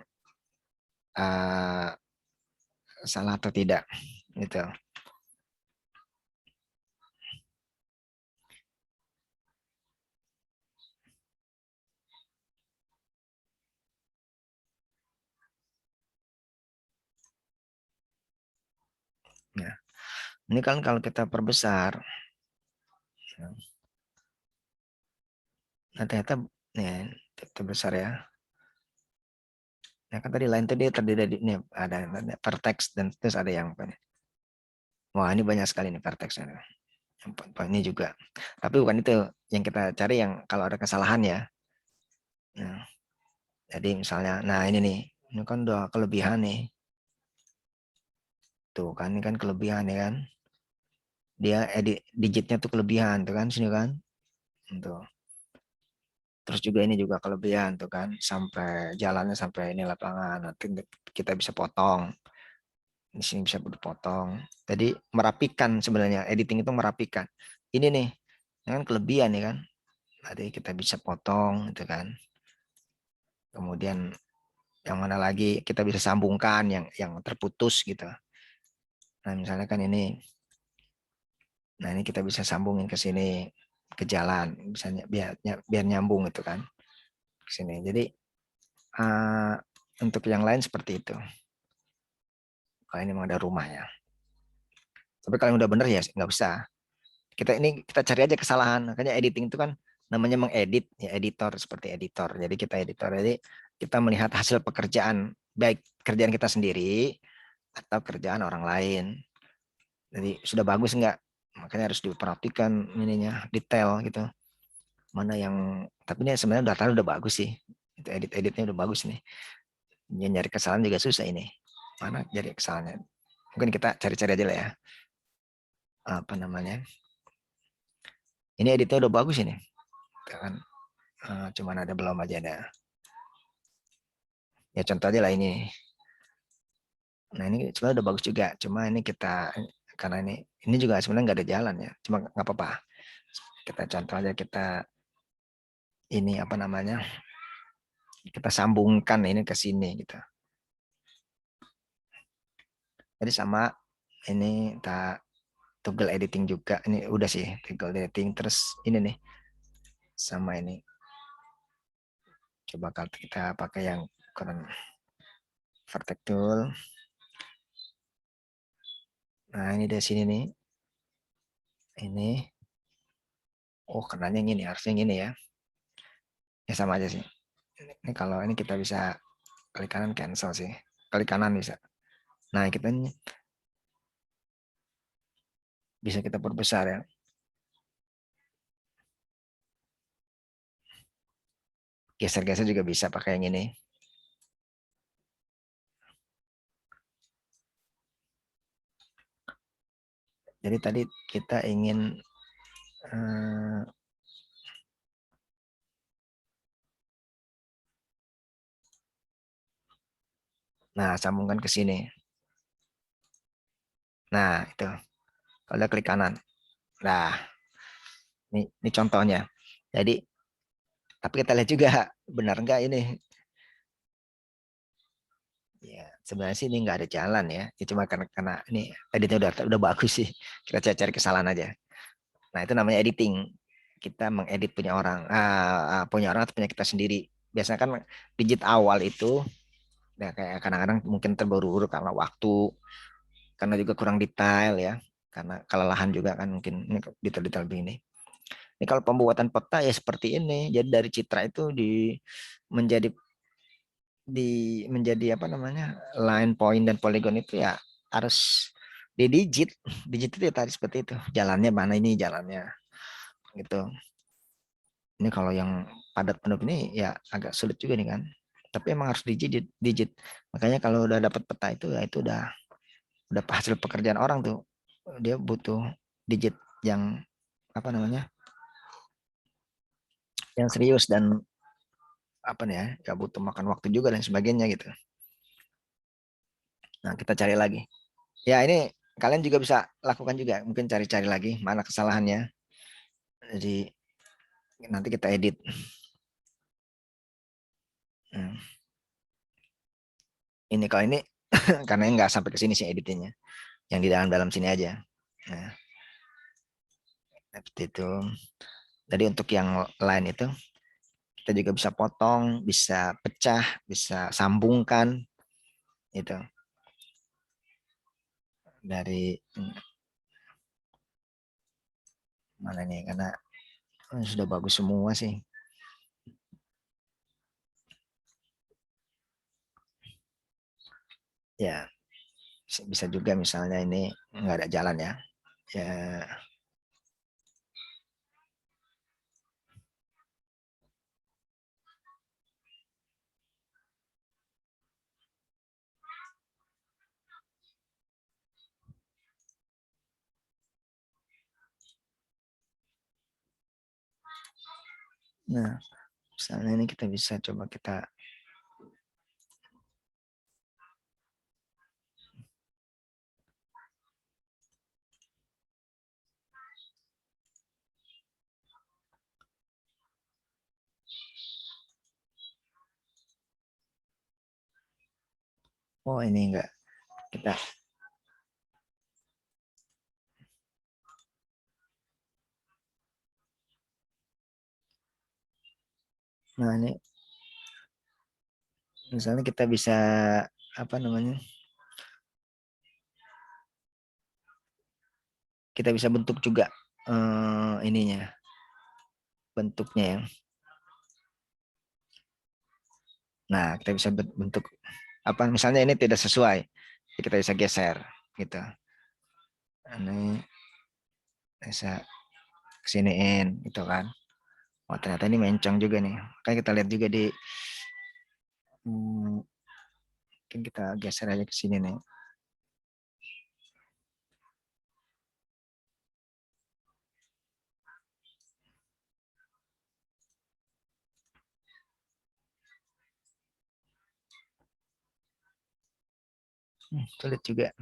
salah atau tidak gitu. Nah, ini kan kalau kita perbesar, nah ternyata nih terbesar ya. Nah kan tadi lain tadi terdiri dari ini ada vertex dan terus ada yang apa nih? Wah ini banyak sekali nih vertexnya. Ini juga. Tapi bukan itu yang kita cari yang kalau ada kesalahan ya. Nah, jadi misalnya, nah ini kan udah kelebihan nih. Tuh kan ini kan kelebihan ya kan. Dia edit digitnya tuh kelebihan tuh kan sini kan. Tuh. Terus juga ini juga kelebihan tuh kan sampai jalannya sampai ini lapangan. Nanti kita bisa potong. Di sini bisa dipotong. Jadi merapikan sebenarnya editing itu merapikan. Ini nih, ini kan kelebihan ya kan. Tadi kita bisa potong gitu kan. Kemudian yang mana lagi kita bisa sambungkan yang terputus gitu. Nah, misalnya kan ini. Nah, ini kita bisa sambungin ke sini ke jalan, misalnya biar nyambung itu kan ke sini. Jadi untuk yang lain seperti itu. Kalau ini memang ada rumah ya. Tapi kalau yang udah bener ya nggak usah. Kita cari aja kesalahan. Makanya editing itu kan namanya mengedit ya, editor seperti editor. Jadi kita editor. Jadi kita melihat hasil pekerjaan baik kerjaan kita sendiri atau kerjaan orang lain. Jadi sudah bagus nggak? Makanya harus diperhatikan ininya detail gitu. Mana yang tapi ini sebenarnya data udah bagus sih. Itu editnya udah bagus nih. Nyari kesalahan juga susah ini. Mana jadi kesalahannya? Mungkin kita cari-cari aja lah ya. Apa namanya? Ini editnya udah bagus ini. Kan cuman ada belum aja ada. Ya contoh aja lah ini. Nah ini sebenarnya udah bagus juga. Cuma ini kita karena ini juga sebenarnya nggak ada jalan ya, cuma nggak apa-apa. Kita contoh aja, kita ini apa namanya, kita sambungkan ini ke sini gitu. Jadi sama ini tak toggle editing juga, ini udah sih toggle editing, terus ini nih sama ini. Coba kalau kita pakai yang ukuran vertex tool. Nah ini dari sini nih, ini kenanya ini harusnya ini ya. Ya sama aja sih. Ini kalau ini kita bisa klik kanan cancel sih, klik kanan bisa. Nah kita ini bisa kita perbesar ya. Geser-geser juga bisa pakai yang ini. Jadi tadi kita ingin nah sambungkan ke sini. Nah itu kalau klik kanan. Nah ini contohnya. Jadi tapi kita lihat juga benar nggak ini. Ya sebenarnya sih ini nggak ada jalan ya. Ya cuma karena ini editnya udah bagus sih. Kita cari kesalahan aja. Nah itu namanya editing. Kita mengedit punya orang, punya orang atau punya kita sendiri. Biasanya kan digit awal itu, ya kayak kadang-kadang mungkin terburu-buru karena waktu, karena juga kurang detail ya, karena kelelahan juga kan mungkin ini detail-detail begini. Ini kalau pembuatan peta ya seperti ini. Jadi dari citra itu menjadi menjadi apa namanya, line, point dan polygon itu ya harus di digit. Digit itu ya tadi seperti itu. Jalannya mana ini jalannya gitu. Ini kalau yang padat penuh ini ya agak sulit juga nih kan. Tapi emang harus digit. Makanya kalau udah dapat peta itu ya itu udah hasil pekerjaan orang tuh. Dia butuh digit yang apa namanya? Yang serius dan apa nih ya butuh makan waktu juga dan sebagainya gitu. Nah, kita cari lagi. Ya, ini kalian juga bisa lakukan juga. Mungkin cari-cari lagi mana kesalahannya. Jadi nanti kita edit. Hmm. Ini kalau ini karena nggak sampai ke sini sih editingnya. Yang di dalam sini aja. Nah, seperti itu. Jadi untuk yang lain itu kita juga bisa potong, bisa pecah, bisa sambungkan itu dari mana nih karena sudah bagus semua sih. Ya, bisa juga misalnya ini nggak ada jalan ya. Ya, nah, misalnya ini kita bisa coba kita ini enggak kita nah ini misalnya kita bisa apa namanya, kita bisa bentuk juga ininya bentuknya ya. Nah kita bisa bentuk apa misalnya ini tidak sesuai, kita bisa geser gitu. Ini bisa kesiniin gitu kan. Oh ternyata ini mencong juga nih. Kayak kita lihat juga di mungkin kita geser aja ke sini nih. Sulit juga.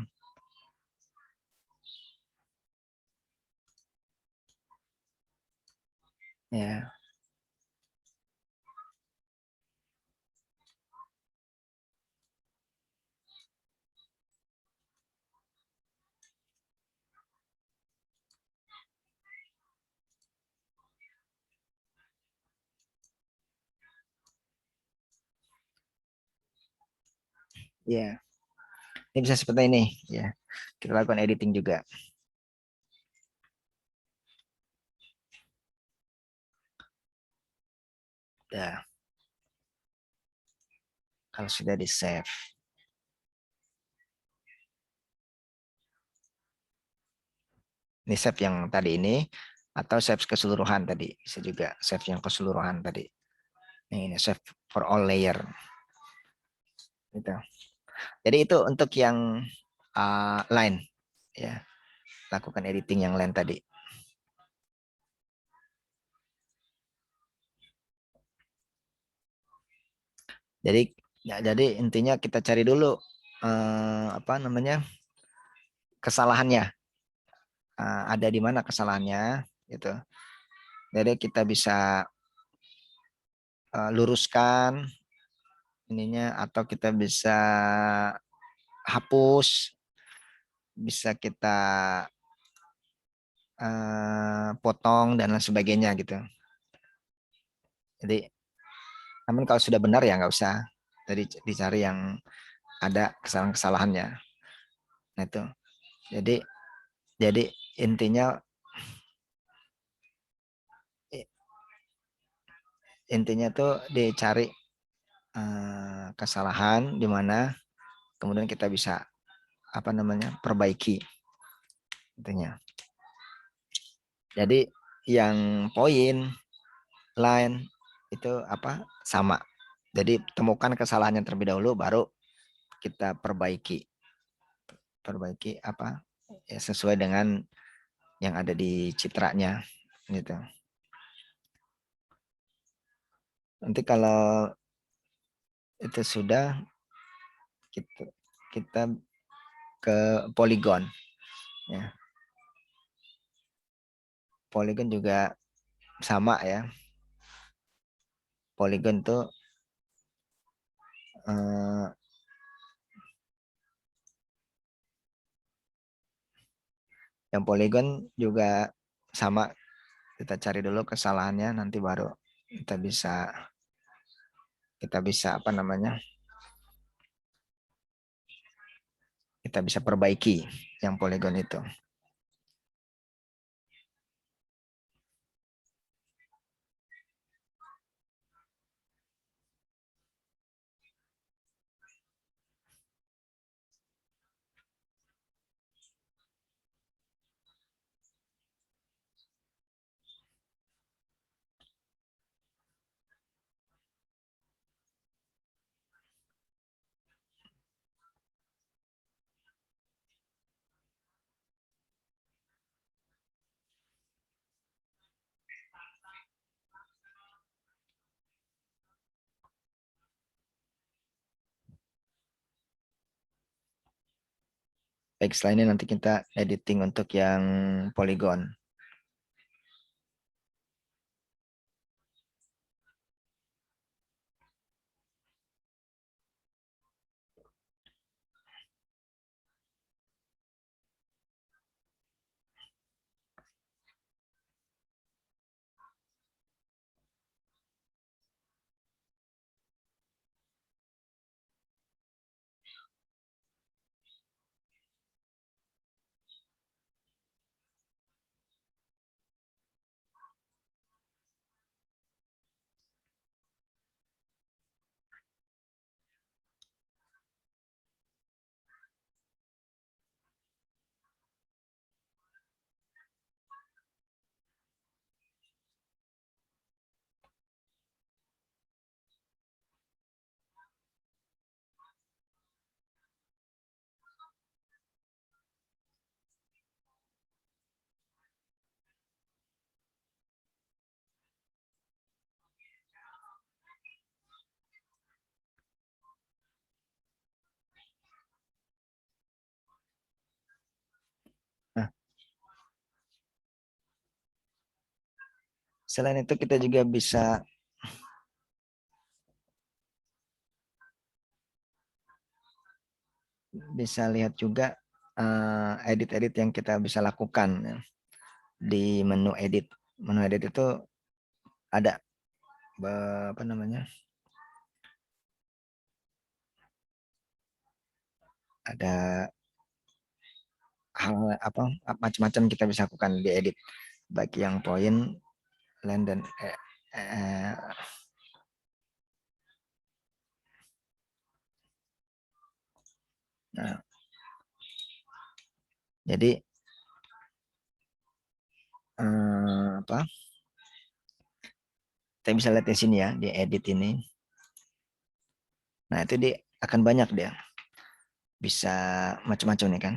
Ya. Ya, ini bisa seperti ini ya. Kita lakukan editing juga. Ya. Kalau sudah di save. Ini save yang tadi ini atau save keseluruhan tadi. Bisa juga save yang keseluruhan tadi. Ini save for all layer. Gitu. Jadi itu untuk yang line ya. Lakukan editing yang line tadi. Jadi intinya kita cari dulu apa namanya? Kesalahannya. Ada di mana kesalahannya gitu. Jadi kita bisa luruskan ininya atau kita bisa hapus, bisa kita potong dan lain sebagainya gitu. Jadi, namun kalau sudah benar ya nggak usah. Jadi dicari yang ada kesalahan-kesalahannya. Nah itu. Jadi intinya tuh dicari kesalahan di mana kemudian kita bisa apa namanya perbaiki intinya. Jadi yang poin line itu apa sama. Jadi temukan kesalahannya terlebih dahulu baru kita perbaiki apa ya sesuai dengan yang ada di citranya gitu. Nanti kalau itu sudah kita ke Polygon ya. Polygon juga sama ya. Polygon tuh yang Polygon juga sama. Kita cari dulu kesalahannya nanti baru kita bisa apa namanya? Kita bisa perbaiki yang Polygon itu. Baik, setelah ini nanti kita editing untuk yang Polygon. Selain itu kita juga bisa lihat juga edit-edit yang kita bisa lakukan ya, di menu edit. Menu edit itu ada apa namanya? Ada hal apa macam-macam kita bisa lakukan di edit, baik yang poin, line dan nah, jadi apa? Kita bisa lihat di sini ya, di edit ini. Nah, itu dia akan banyak dia. Bisa macam-macam nih kan.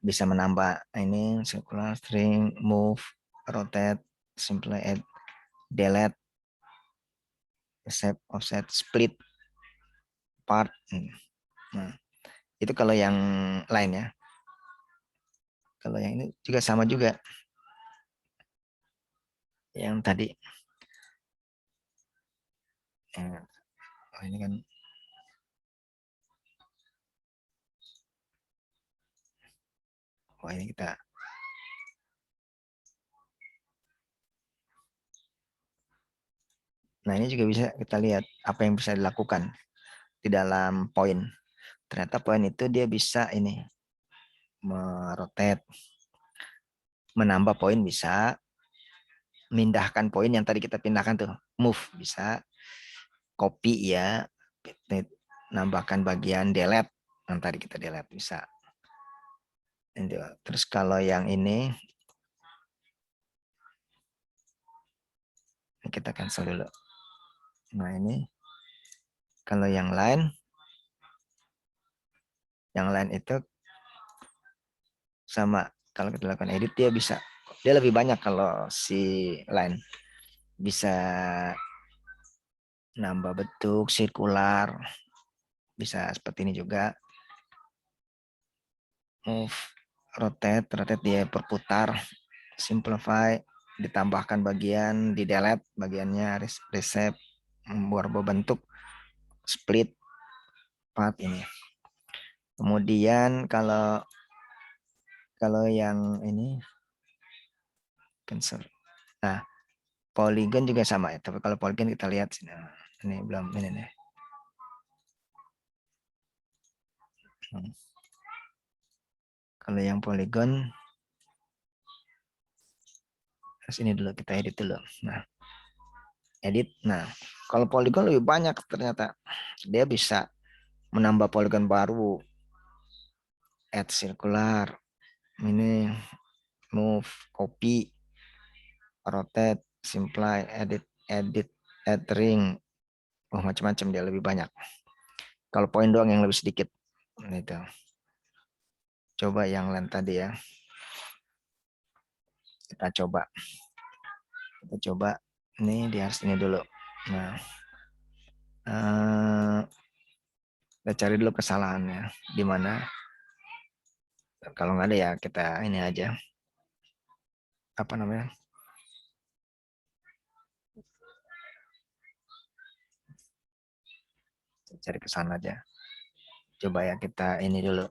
Bisa menambah ini circular, string, move, rotate, simple add, delete, save, offset, split, part. Nah, itu kalau yang lain ya. Kalau yang ini juga sama juga. Yang tadi. Oh, ini kan. Oh, ini kita. Nah, ini juga bisa kita lihat apa yang bisa dilakukan di dalam poin. Ternyata poin itu dia bisa ini merotate, menambah poin bisa, mindahkan poin yang tadi kita pindahkan tuh, move bisa, copy ya, nambahkan bagian delete yang tadi kita delete bisa. Terus kalau yang ini kita cancel dulu. Nah ini kalau yang lain itu sama, kalau kita lakukan edit dia lebih banyak. Kalau si line bisa nambah bentuk sirkular, bisa seperti ini juga, move, rotate dia berputar, simplify, ditambahkan bagian, di delete bagiannya, reshape, membuat bentuk, split, part ini. Kemudian kalau yang ini cancel. Nah, polygon juga sama ya, tapi kalau polygon kita lihat sini. Ini belum ini nih. Kalau yang polygon ini dulu, kita edit dulu. Nah, edit. Nah, kalau polygon lebih banyak ternyata. Dia bisa menambah polygon baru, add circular, ini move, copy, rotate, simplify, edit, add ring. Oh, macam-macam dia lebih banyak. Kalau poin doang yang lebih sedikit. Itu. Coba yang lain tadi ya. Kita coba. Ini di harus ini dulu. Nah, kita cari dulu kesalahannya di mana. Kalau nggak ada ya kita ini aja. Apa namanya? Cari ke sana aja. Coba ya kita ini dulu.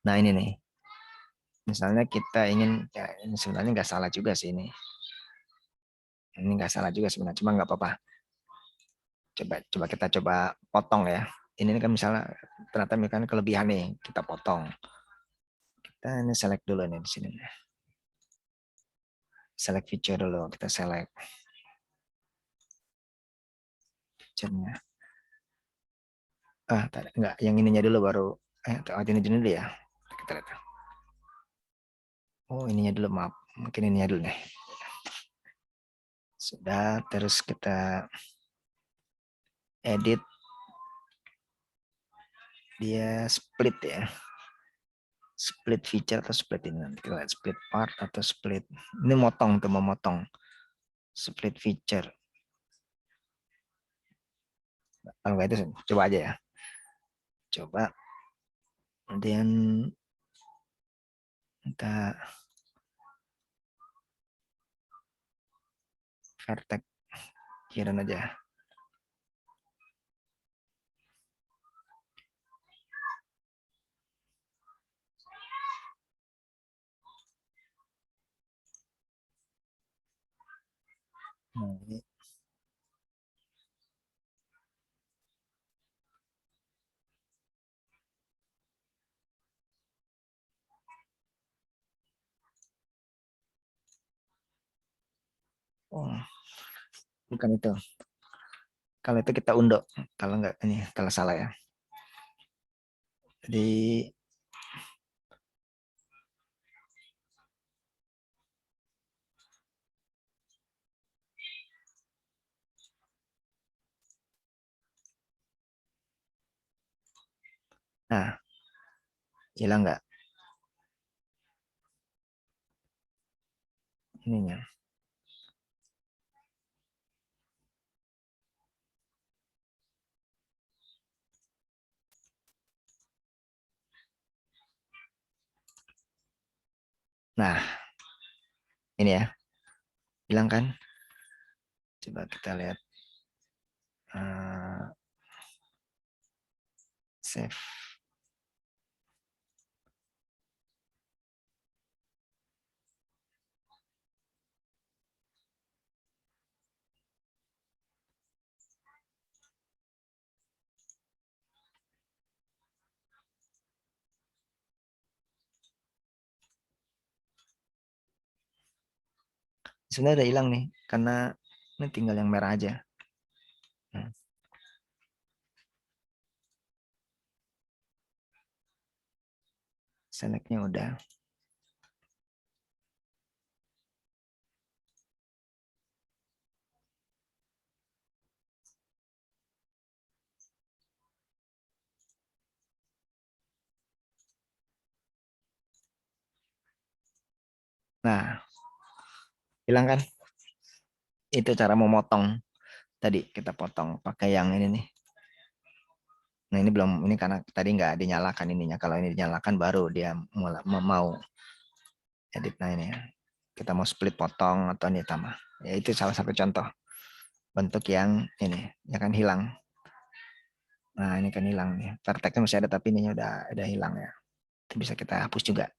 Nah ini nih. Misalnya kita ingin, ya ini sebenarnya nggak salah juga sih ini. Ini nggak salah juga sebenarnya, cuma nggak apa-apa. Coba kita potong ya. Ini kan misalnya ternyata misalkan kelebihan nih, kita potong. Kita ini select dulu nih di sini. Select feature dulu, kita select feature-nya. Enggak, yang ininya dulu baru. Ini dulu ya. Kita lihat. Oh, ininya dulu, maaf. Mungkin ininya dulu nih. Sudah, terus kita edit. Dia split ya. Split feature atau split ini. Nanti kita lihat split part atau split. Ini motong tuh, memotong. Split feature. Kalau nggak itu, coba aja ya. Coba. Kemudian kita vertex kirian aja. Nah, ini. Oh, bukan itu. Kalau itu kita undo. Kalau enggak ini kalau salah ya. Jadi nah, hilang nggak ininya? Nah, ini ya. Hilang kan? Coba kita lihat. Save. Sebenarnya udah hilang nih, karena ini tinggal yang merah aja. Nah, selectnya udah. Nah, hilang kan? Itu cara memotong. Tadi kita potong pakai yang ini nih. Nah ini belum, ini karena tadi nggak dinyalakan ininya. Kalau ini dinyalakan baru dia mulai mau edit. Nah ini ya. Kita mau split potong atau ini tambah. Ya itu salah satu contoh bentuk yang ini, ya kan hilang. Nah ini kan hilang nih. Vertexnya masih ada tapi ininya udah hilang ya. Itu bisa kita hapus juga.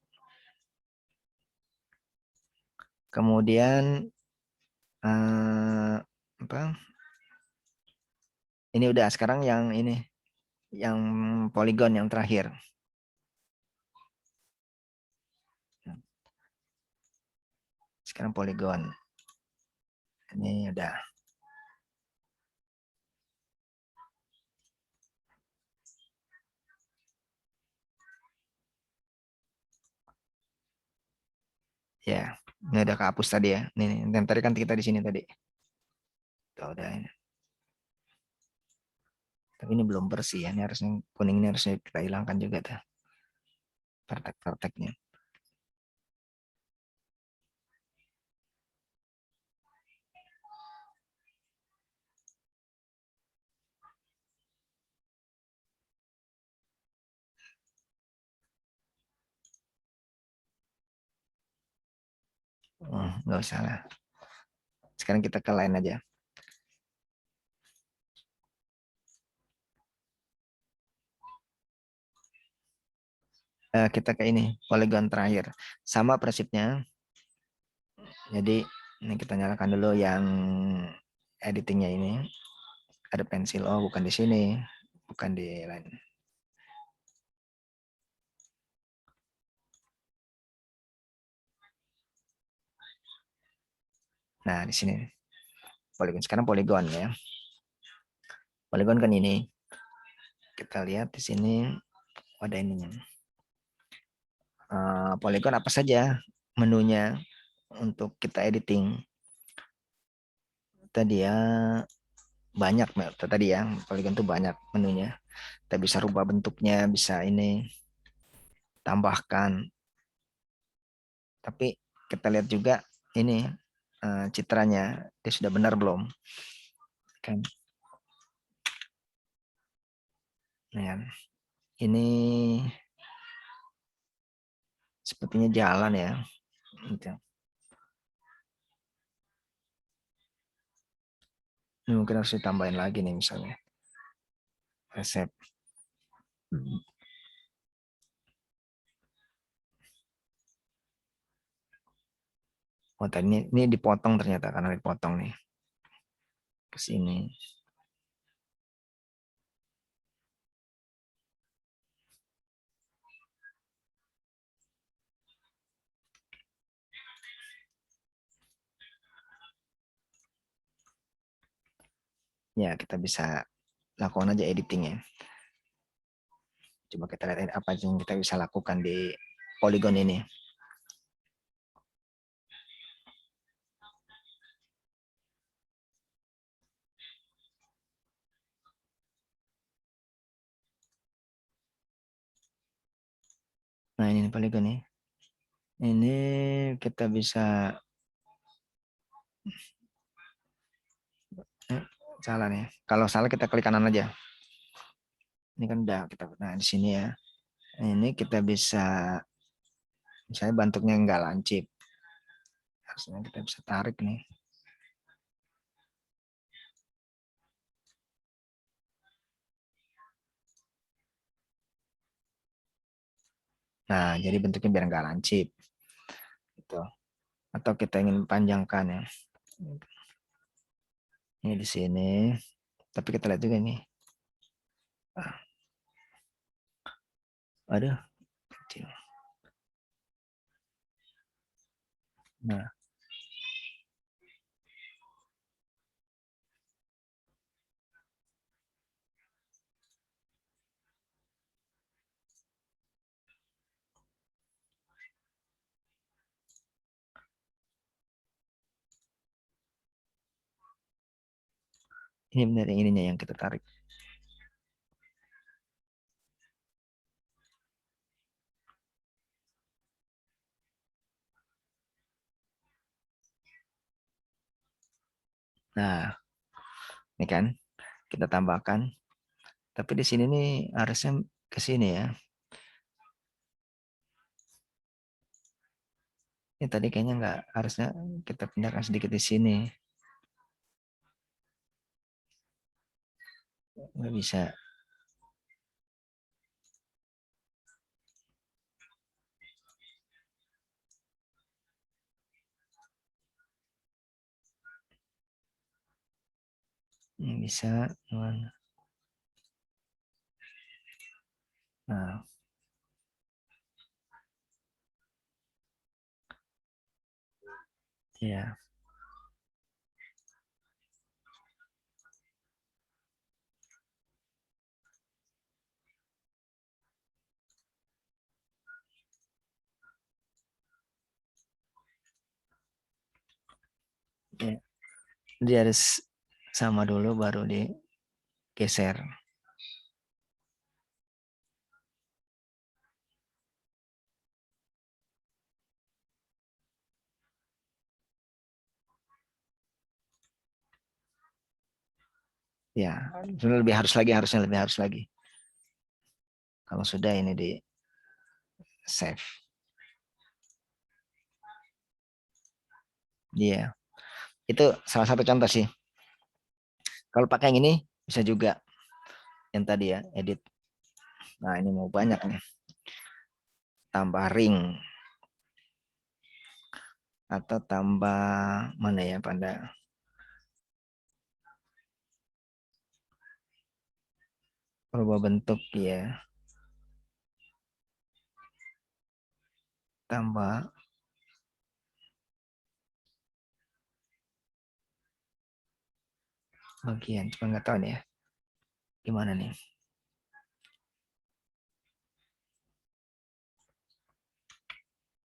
Kemudian apa? Ini udah sekarang yang ini, yang poligon yang terakhir. Sekarang poligon. Ini udah. Ya, ini udah kehapus tadi ya. Nih, yang tadi kan kita di sini tadi. Tuh, udah ini. Tapi ini belum bersih ya. Ini harusnya kuning ini harusnya kita hilangkan juga tuh. Vertex-vertexnya. Nggak usah lah. Sekarang kita ke line aja. Kita ke ini, poligon terakhir. Sama prinsipnya. Jadi ini kita nyalakan dulu yang editingnya ini. Ada pensil, oh bukan di sini. Bukan di line. Nah, di sini. Poligon. Sekarang poligon ya. Poligon kan ini. Kita lihat di sini ada ininya. Poligon apa saja menunya untuk kita editing. Tadi ya banyak tadi ya, poligon tuh banyak menunya. Kita bisa rubah bentuknya, bisa ini tambahkan. Tapi kita lihat juga ini citranya dia sudah benar belum? Kan. Nah, ini sepertinya jalan ya. Gitu. Ini mungkin harus ditambahin lagi nih misalnya. Resep. Oh, tadi ini dipotong ternyata karena dipotong nih. Ke sini. Ya, kita bisa lakukan aja editingnya. Coba kita lihat apa yang kita bisa lakukan di Polygon ini. Nah, ini Polygon nih. Ini kita bisa salah nih. Kalau salah kita klik kanan aja. Ini kan udah kita. Nah, di sini ya. Ini kita bisa misalnya bentuknya enggak lancip. Harusnya kita bisa tarik nih. Nah, jadi bentuknya biar enggak lancip. Gitu. Atau kita ingin panjangkan ya. Ini di sini. Tapi kita lihat juga nih. Aduh, kecil. Nah, ini benar yang ininya yang kita tarik. Nah, ini kan kita tambahkan. Tapi di sini nih harusnya ke sini ya. Ini tadi kayaknya nggak harusnya kita pindahkan sedikit di sini. Nggak bisa. Ini bisa. Nah, ya. Ya. Dia harus sama dulu baru digeser. Ya, harusnya lebih harus lagi. Kalau sudah ini di save. Iya. Itu salah satu contoh sih. Kalau pakai yang ini bisa juga yang tadi ya, edit. Nah, ini mau banyak nih. Tambah ring atau tambah mana ya pada berubah bentuk ya. Tambah bagian, cuma nggak tahu nih ya. Gimana nih?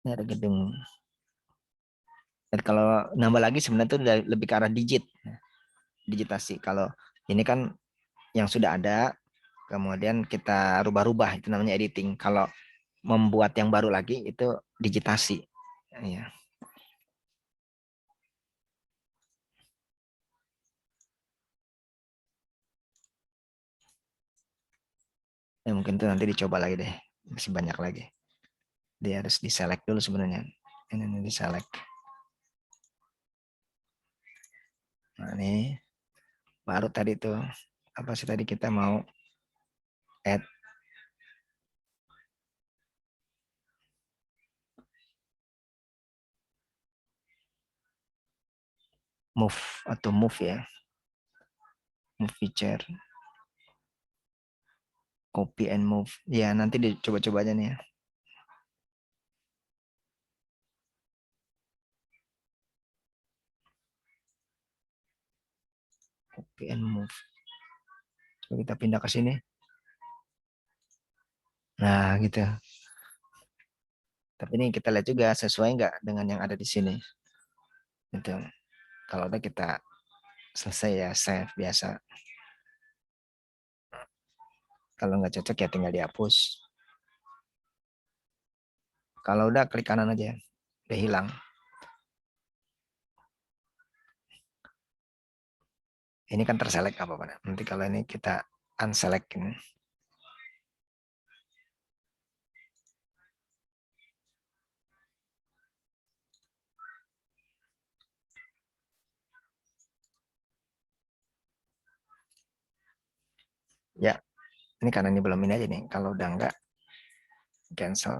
Ini ada gedung. Dan kalau nambah lagi sebenarnya itu lebih ke arah digitasi. Kalau ini kan yang sudah ada, kemudian kita rubah-rubah, itu namanya editing. Kalau membuat yang baru lagi itu digitasi. Ya. Ya, mungkin itu nanti dicoba lagi deh. Masih banyak lagi. Dia harus diselect dulu sebenarnya. Ini diselect. Nah, ini Baru tadi tuh, apa sih tadi kita mau add move atau move ya. Move feature. Copy and move. Ya, nanti dicoba-coba aja nih ya. Copy and move. Coba kita pindah ke sini. Nah, gitu. Tapi ini kita lihat juga sesuai nggak dengan yang ada di sini. Gitu. Kalau udah kita selesai ya save biasa. Kalau nggak cocok ya tinggal dihapus. Kalau udah klik kanan aja. Udah hilang. Ini kan terselect apa-apa. Nanti kalau ini kita unselect ini. Ya, ini karena ini belum ini aja nih. Kalau udah enggak, cancel.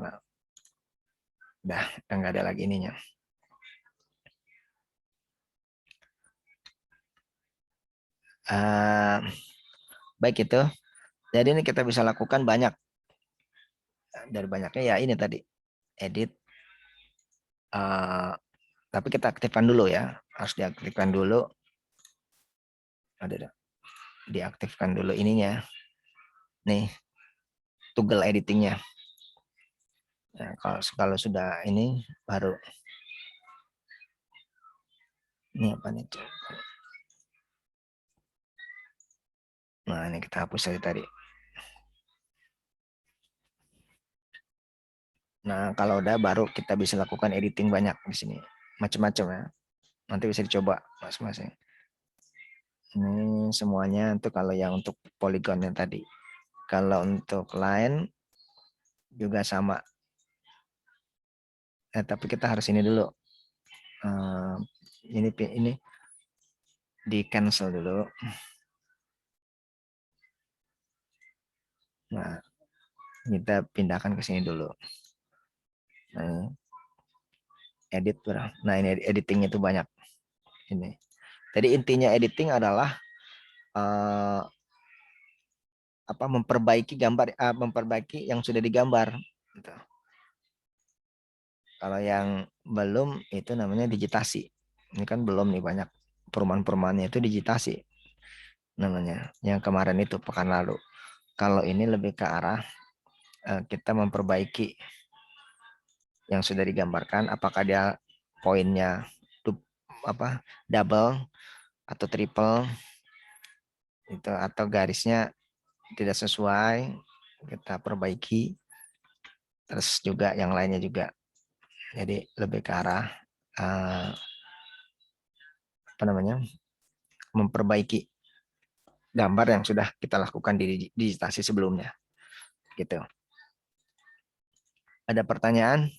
Udah enggak ada lagi ininya. Baik itu. Jadi ini kita bisa lakukan banyak. Dari banyaknya ya ini tadi. Edit. Tapi kita aktifkan dulu ya. Harus diaktifkan dulu. Ada. Diaktifkan dulu ininya. Nih. Toggle editingnya. Nah, kalau sudah ini baru. Ini apa nih? Nah, ini kita hapus saja tadi. Nah, kalau udah baru kita bisa lakukan editing banyak di sini. Macam-macam ya. Nanti bisa dicoba masing-masing. Ini semuanya untuk kalau yang untuk polygon yang tadi. Kalau untuk line juga sama. Tapi kita harus ini dulu. Ini di cancel dulu. Nah, kita pindahkan ke sini dulu. Nah, edit. Nah, ini editingnya itu banyak. Ini. Jadi intinya editing adalah memperbaiki gambar, memperbaiki yang sudah digambar. Gitu. Kalau yang belum itu namanya digitasi. Ini kan belum nih banyak perumahan-perumahannya itu digitasi namanya. Yang kemarin itu pekan lalu. Kalau ini lebih ke arah kita memperbaiki yang sudah digambarkan. Apakah dia poinnya double atau triple itu atau garisnya tidak sesuai, kita perbaiki. Terus juga yang lainnya juga. Jadi lebih ke arah memperbaiki gambar yang sudah kita lakukan di digitasi sebelumnya. Gitu. Ada pertanyaan?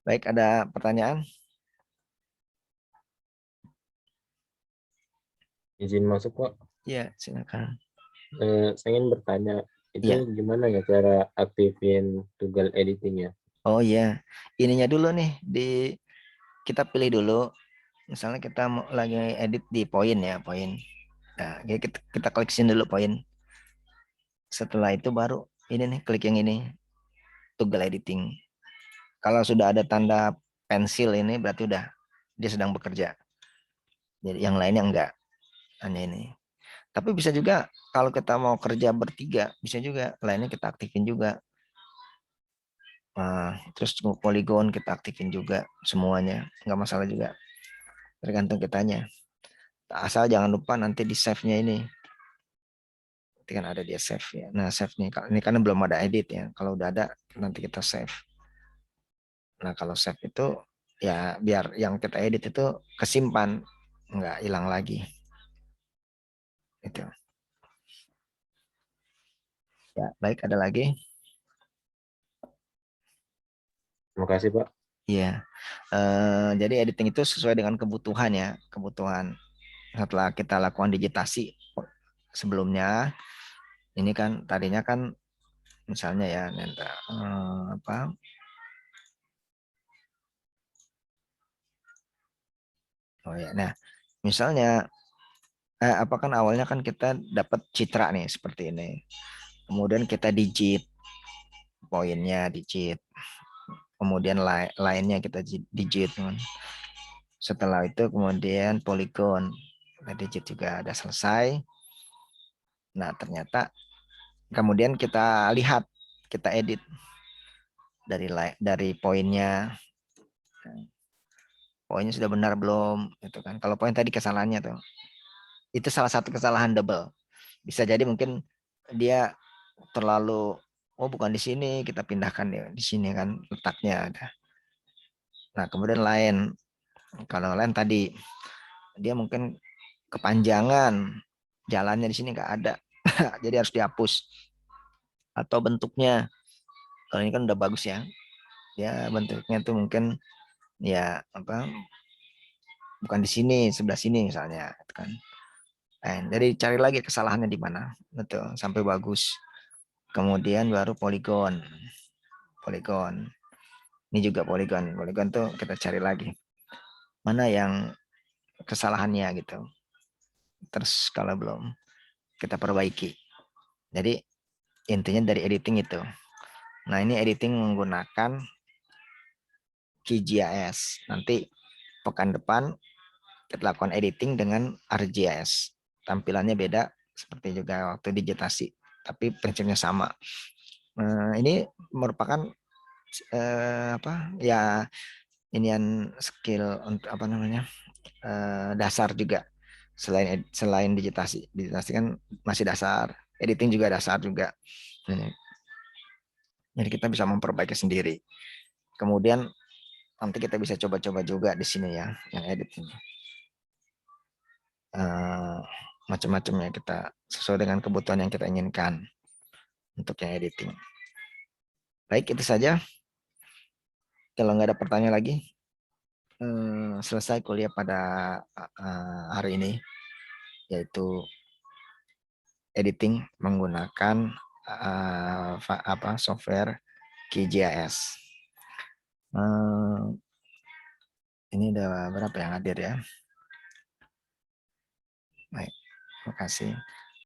Baik, ada pertanyaan? Izin masuk, Pak. Iya, silakan. Saya ingin bertanya, itu Iya. gimana ya cara aktifin toggle editingnya? Oh iya, ininya dulu nih kita pilih dulu. Misalnya kita mau lagi edit di poin ya, poin. Nah, kita klik sini dulu poin. Setelah itu baru ini nih, klik yang ini, toggle editing. Kalau sudah ada tanda pensil ini berarti udah dia sedang bekerja. Jadi yang lainnya enggak, hanya ini. Tapi bisa juga kalau kita mau kerja bertiga, bisa juga lainnya kita aktifin juga. Terus polygon kita aktifin juga semuanya, nggak masalah juga. Tergantung kitanya. Asal jangan lupa nanti di save-nya ini. Nanti kan ada dia save ya. Nah, save nih. Ini karena belum ada edit ya. Kalau udah ada, nanti kita save. Nah, kalau save itu ya biar yang kita edit itu kesimpan, nggak hilang lagi. Itu. Ya, baik, ada lagi? Terima kasih, Pak. Iya. Jadi editing itu sesuai dengan kebutuhan ya, kebutuhan. Setelah kita lakukan digitasi sebelumnya, ini kan tadinya kan misalnya ya, apa? Oh ya, nah misalnya apa kan awalnya kan kita dapat citra nih seperti ini. Kemudian kita digit poinnya, digit. Kemudian lainnya kita digit. Setelah itu kemudian poligon. Kita digit juga ada selesai. Nah, ternyata kemudian kita lihat, kita edit dari poinnya. Poinnya sudah benar belum? Itu kan. Kalau poin tadi kesalahannya tuh. Itu salah satu kesalahan double. Bisa jadi mungkin dia terlalu bukan di sini, kita pindahkan ya di sini kan letaknya ada. Nah, kemudian lain, kalau lain tadi dia mungkin kepanjangan, jalannya di sini nggak ada, jadi harus dihapus. Atau bentuknya, kalau ini kan udah bagus ya, ya bentuknya tuh mungkin ya apa, bukan di sini, sebelah sini misalnya, kan. Jadi cari lagi kesalahannya di mana, betul, sampai bagus. Kemudian baru poligon. Ini juga poligon. Poligon tuh kita cari lagi mana yang kesalahannya gitu. Terus kalau belum kita perbaiki. Jadi intinya dari editing itu. Nah, ini editing menggunakan QGIS. Nanti pekan depan kita lakukan editing dengan ArcGIS. Tampilannya beda seperti juga waktu digitasi, tapi prinsipnya sama. Ini merupakan apa ya, inian skill untuk apa namanya, dasar juga. Selain digitasi kan masih dasar, editing juga dasar juga. Jadi kita bisa memperbaiki sendiri. Kemudian nanti kita bisa coba-coba juga di sini ya, yang edit ini. Macam-macam ya, kita sesuai dengan kebutuhan yang kita inginkan untuk yang editing. Baik, itu saja. Kalau nggak ada pertanyaan lagi, selesai kuliah pada hari ini, yaitu editing menggunakan software QGIS. Ini udah berapa yang hadir ya? Baik, terima kasih.